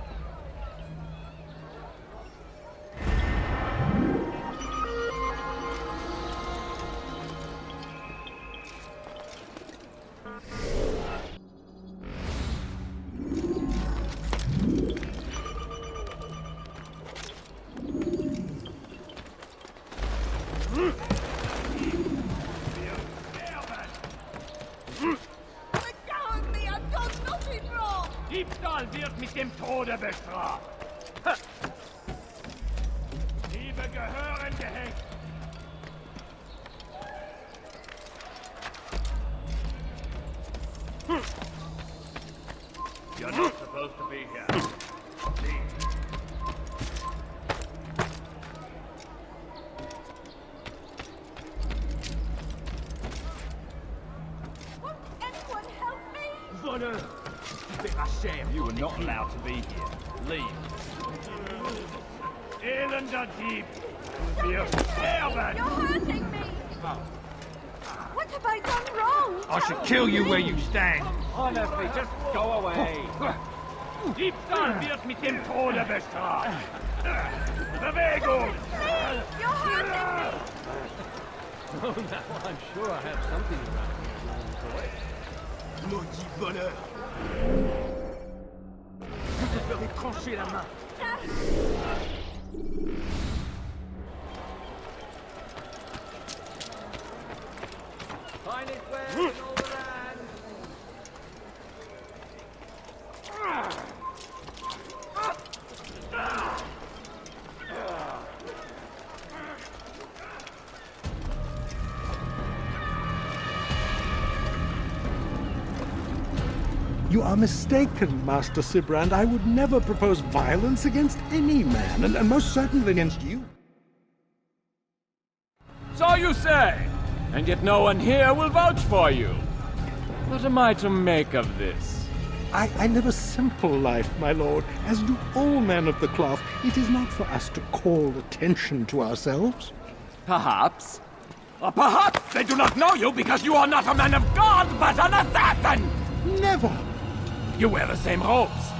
B: Diebstahl wird mit dem Tode bestraft. Diebe gehören gehängt. You're not supposed to be here. Leave.
L: Won't anyone help me?
B: Bonheur! You were not allowed to be here. Leave. Elender Dieb! Wir sterben!
L: You're hurting me! What have I done wrong?
B: I should kill you where you stand. Honestly, just go away. Diebstahl wird mit dem Tode bestraft. Bewegung!
L: Please, you're hurting me!
C: Oh, now I'm sure I have something around.
B: Maudit voleur! Je te ferai trancher la main.
C: Find it where in all the land.
E: You are mistaken, Master Sibrand. I would never propose violence against any man, and most certainly against you.
I: So you say, and yet no one here will vouch for you. What am I to make of this?
E: I live a simple life, my lord, as do all men of the cloth. It is not for us to call attention to ourselves.
I: Perhaps. Or perhaps they do not know you because you are not a man of God, but an assassin!
E: Never!
I: You wear the same robes.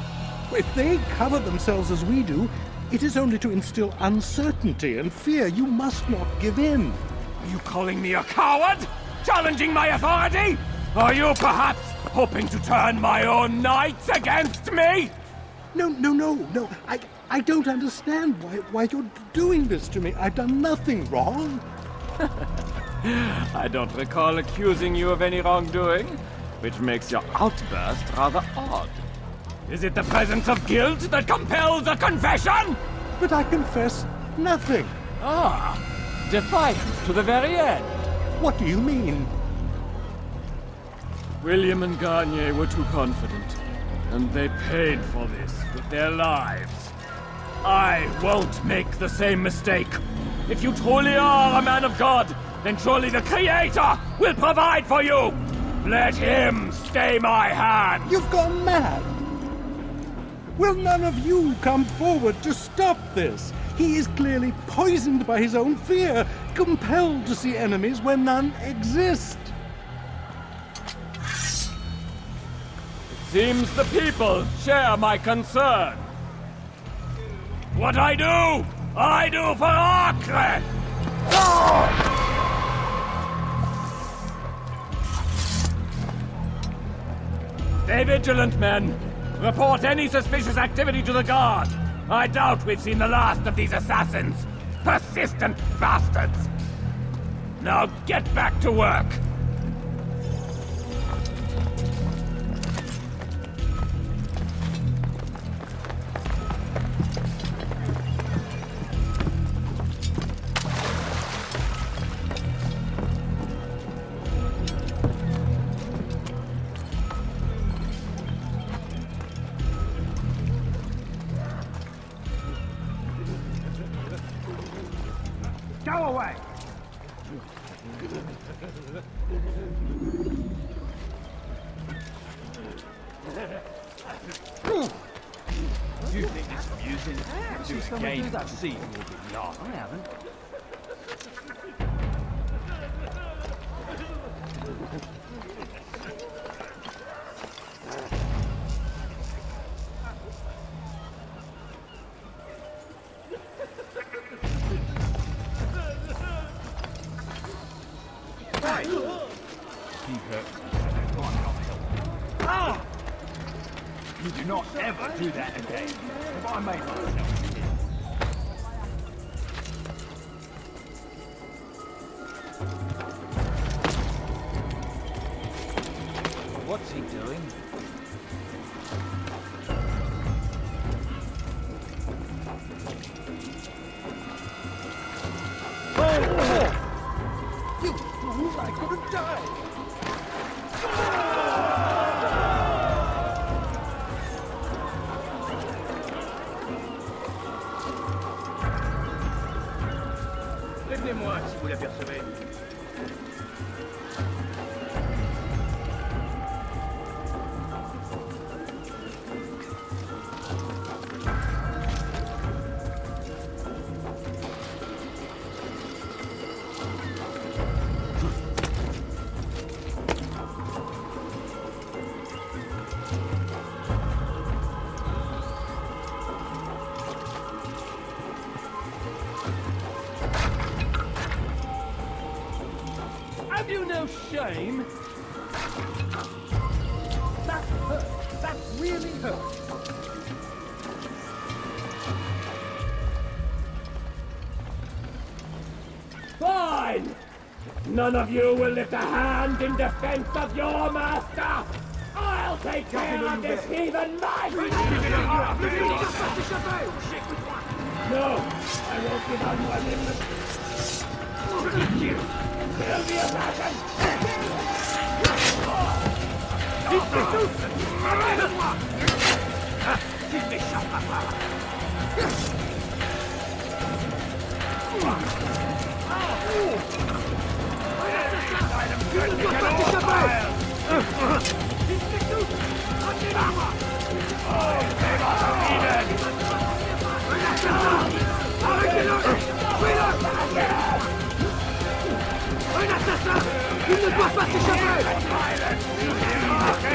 E: If they cover themselves as we do, it is only to instill uncertainty and fear. You must not give in.
I: Are you calling me a coward? Challenging my authority? Are you perhaps hoping to turn my own knights against me?
E: No. I don't understand why you're doing this to me. I've done nothing wrong.
I: I don't recall accusing you of any wrongdoing, which makes your outburst rather odd. Is it the presence of guilt that compels a confession?
E: But I confess nothing.
I: Ah, defiance to the very end.
E: What do you mean?
I: William and Garnier were too confident, and they paid for this with their lives. I won't make the same mistake. If you truly are a man of God, then surely the Creator will provide for you. Let him stay my hand.
E: You've gone mad. Will none of you come forward to stop this? He is clearly poisoned by his own fear, compelled to see enemies where none exist.
I: Seems the people share my concern. What I do for Acre! Stay vigilant, men. Report any suspicious activity to the guard. I doubt we've seen the last of these assassins. Persistent bastards! Now get back to work!
B: Go away!
W: You think it's amusing? Do it again, that scene will be laughing.
B: I haven't.
W: He hurt Ah! You do not ever do that again. Have I made myself clear?
B: What's he doing?
J: You fool! I couldn't die!
C: Prévenez-moi si vous l'apercevez.
B: Have you no shame? That hurt. That really hurt.
I: Fine! None of you will lift a hand in defense of your master! I'll take care of this heathen myself! No, I won't give anyone in the... You! Kill the assassin!
J: Un assassin! Il ne doit pas s'échapper! Il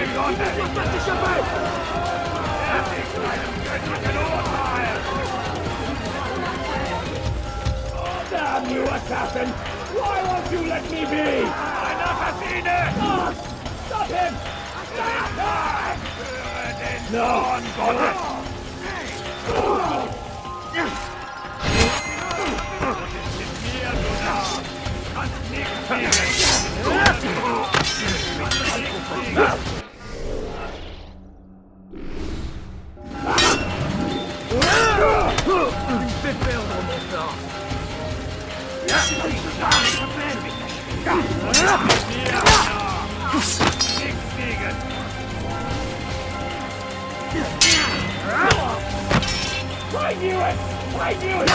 J: ne doit pas s'échapper!
I: Damn you, assassin! Why won't you let me be? Ein Assassine! Stop him! Stop him! No! I knew it! I knew it!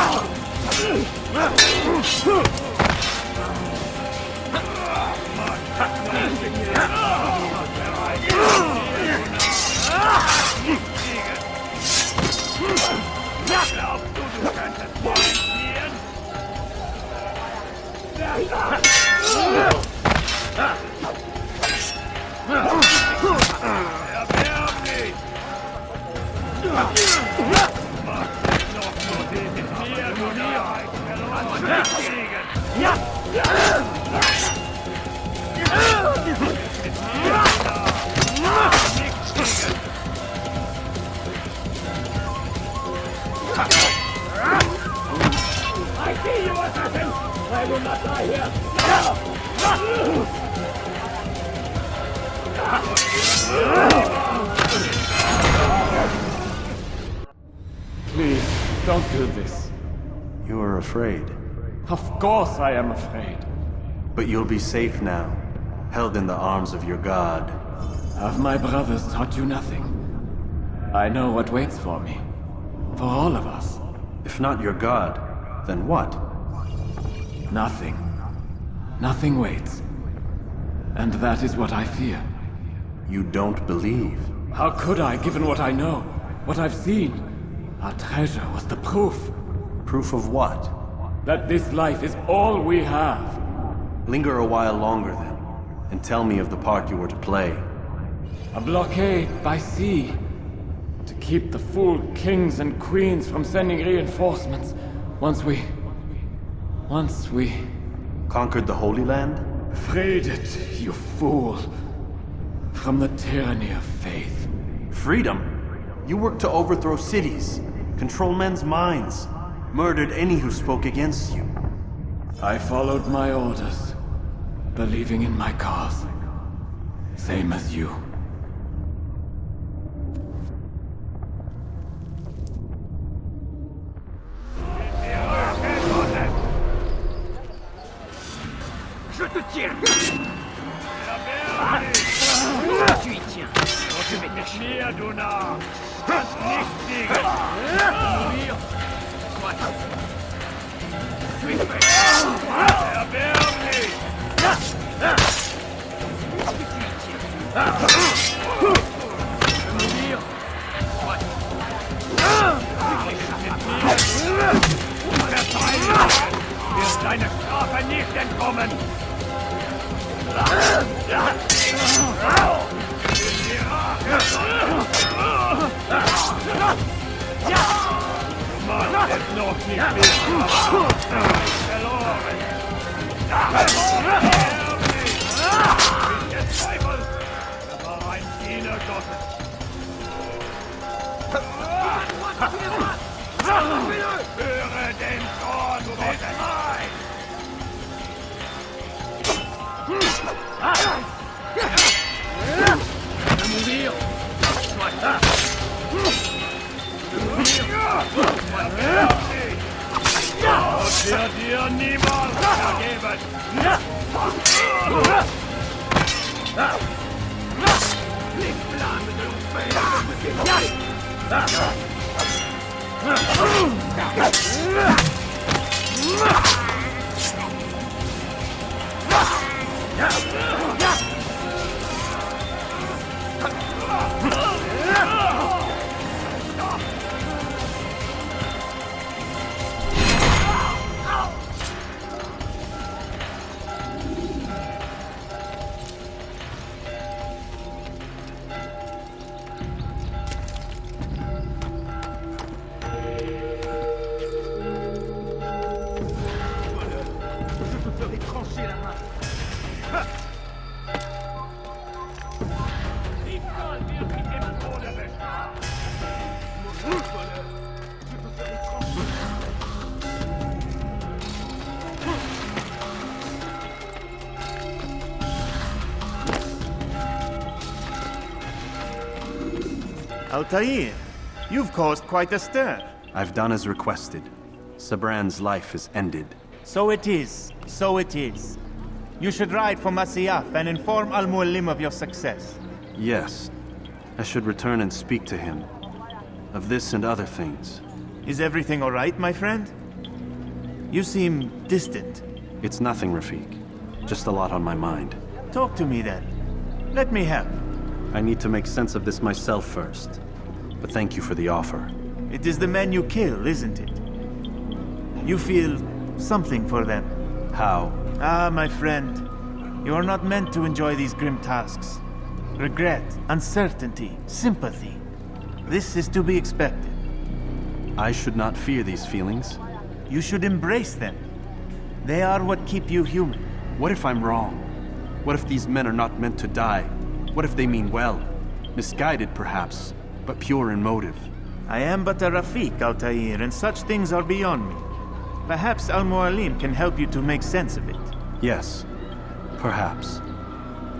I: assassin! I will not die here! Please, don't do this.
D: You are afraid.
I: Of course I am afraid.
D: But you'll be safe now, held in the arms of your god.
I: Have my brothers taught you nothing? I know what waits for me. For all of us.
D: If not your god, then what?
I: Nothing. Nothing waits. And that is what I fear.
D: You don't believe?
I: How could I, given what I know? What I've seen? Our treasure was the proof.
D: Proof of what?
I: That this life is all we have.
D: Linger a while longer then, and tell me of the part you were to play.
I: A blockade by sea. To keep the fool kings and queens from sending reinforcements. Once we...
D: Conquered the Holy Land?
I: Freed it, you fool. From the tyranny of faith.
D: Freedom? You worked to overthrow cities, control men's minds, murdered any who spoke against you.
I: I followed my orders, believing in my cause. Same as you.
B: Je te tiens! Tu y tiens. Je vais t'acheter. Aduna! Mourir! Soit. Tu es prêt! Mourir! Soit. Wirst deine Strafe nicht entkommen! Mann, ist noch nicht verloren! Der Teufel! Das war ein Diener Gottes! Höre den Zorn Gottes! Mourir! Das wird dir niemals vergeben!
U: Altair, you've caused quite a stir.
D: I've done as requested. Sabran's life is ended.
U: So it is. So it is. You should ride for Masyaf and inform Al-Muallim of your success.
D: Yes. I should return and speak to him. Of this and other things.
U: Is everything all right, my friend? You seem distant.
D: It's nothing, Rafik. Just a lot on my mind.
U: Talk to me then. Let me help.
D: I need to make sense of this myself first. But thank you for the offer.
U: It is the men you kill, isn't it? You feel something for them.
D: How?
U: Ah, my friend. You are not meant to enjoy these grim tasks. Regret, uncertainty, sympathy. This is to be expected.
D: I should not fear these feelings.
U: You should embrace them. They are what keep you human.
D: What if I'm wrong? What if these men are not meant to die? What if they mean well? Misguided, perhaps, but pure in motive.
U: I am but a Rafik, Altair, and such things are beyond me. Perhaps Al-Mualim can help you to make sense of it.
D: Yes, perhaps.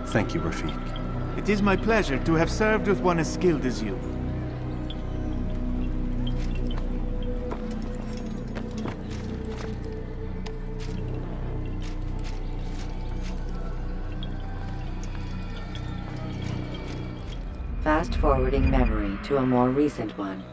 D: Thank you, Rafiq.
U: It is my pleasure to have served with one as skilled as you.
A: Fast-forwarding memory to a more recent one.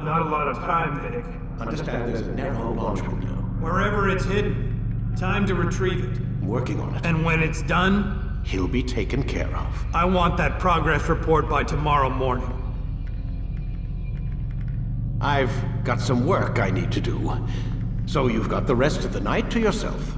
Q: Not a lot of time, Vidic.
G: Understand there's a narrow launch window.
M: Wherever it's hidden, time to retrieve it.
G: I'm working on it.
M: And when it's done,
G: He'll be taken care of.
M: I want that progress report by tomorrow morning.
G: I've got some work I need to do, so you've got the rest of the night to yourself.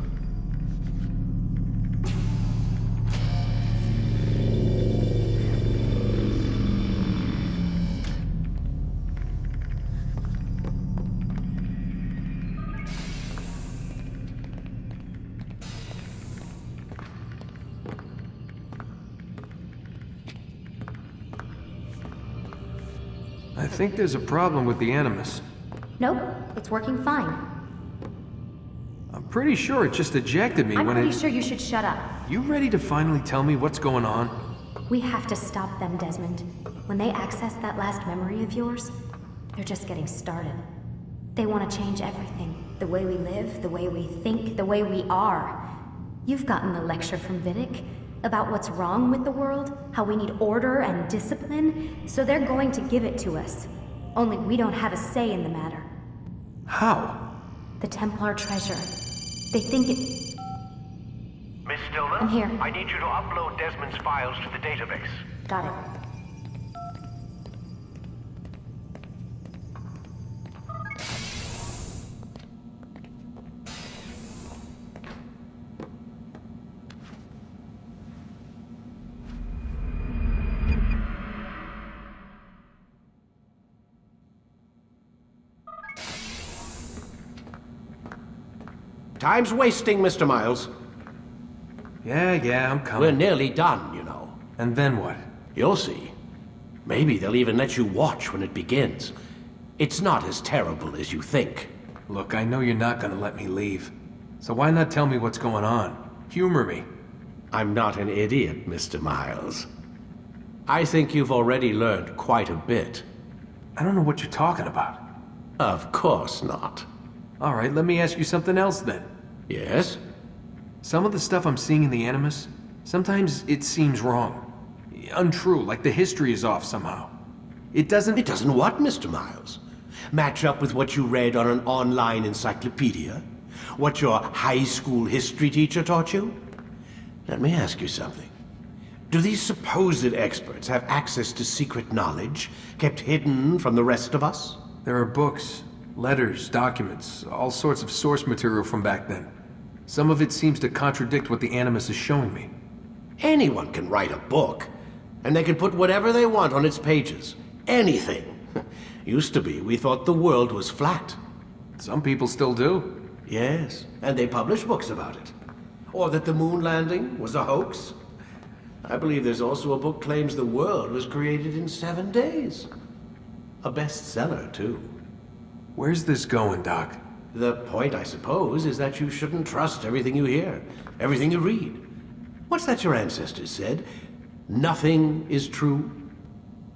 N: I think there's a problem with the Animus.
O: Nope, it's working fine.
N: I'm pretty sure it just ejected me
O: I'm
N: when
O: pretty sure you should shut up.
N: You ready to finally tell me what's going on?
O: We have to stop them, Desmond. When they access that last memory of yours, they're just getting started. They want to change everything. The way we live, the way we think, the way we are. You've gotten the lecture from Vidic about what's wrong with the world, how we need order and discipline, so they're going to give it to us. Only we don't have a say in the matter.
N: How?
O: The Templar treasure. They think it...
X: Miss Stillman?
O: I'm here.
X: I need you to upload Desmond's files to the database.
O: Got it.
G: Time's wasting, Mr. Miles.
N: Yeah, I'm coming.
G: We're nearly done, you know.
N: And then what?
G: You'll see. Maybe they'll even let you watch when it begins. It's not as terrible as you think.
N: Look, I know you're not gonna let me leave. So why not tell me what's going on? Humor me.
G: I'm not an idiot, Mr. Miles. I think you've already learned quite a bit.
N: I don't know what you're talking about.
G: Of course not.
N: All right, let me ask you something else then.
G: Yes?
N: Some of the stuff I'm seeing in the Animus, sometimes it seems wrong. Untrue, like the history is off somehow. It doesn't...
G: It doesn't what, Mr. Miles? Match up with what you read on an online encyclopedia? What your high school history teacher taught you? Let me ask you something. Do these supposed experts have access to secret knowledge kept hidden from the rest of us?
N: There are books, letters, documents, all sorts of source material from back then. Some of it seems to contradict what the Animus is showing me.
G: Anyone can write a book, and they can put whatever they want on its pages. Anything. Used to be, we thought the world was flat.
N: Some people still do.
G: Yes, and they publish books about it. Or that the moon landing was a hoax. I believe there's also a book claims the world was created in 7 days. A bestseller, too.
N: Where's this going, Doc?
G: The point, I suppose, is that you shouldn't trust everything you hear, everything you read. What's that your ancestors said? Nothing is true?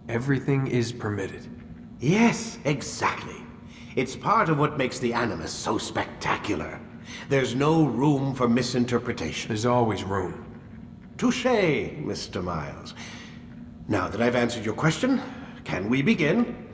N: Everything is permitted.
G: Yes, exactly. It's part of what makes the Animus so spectacular. There's no room for misinterpretation.
N: There's always room.
G: Touché, Mr. Miles. Now that I've answered your question, can we begin?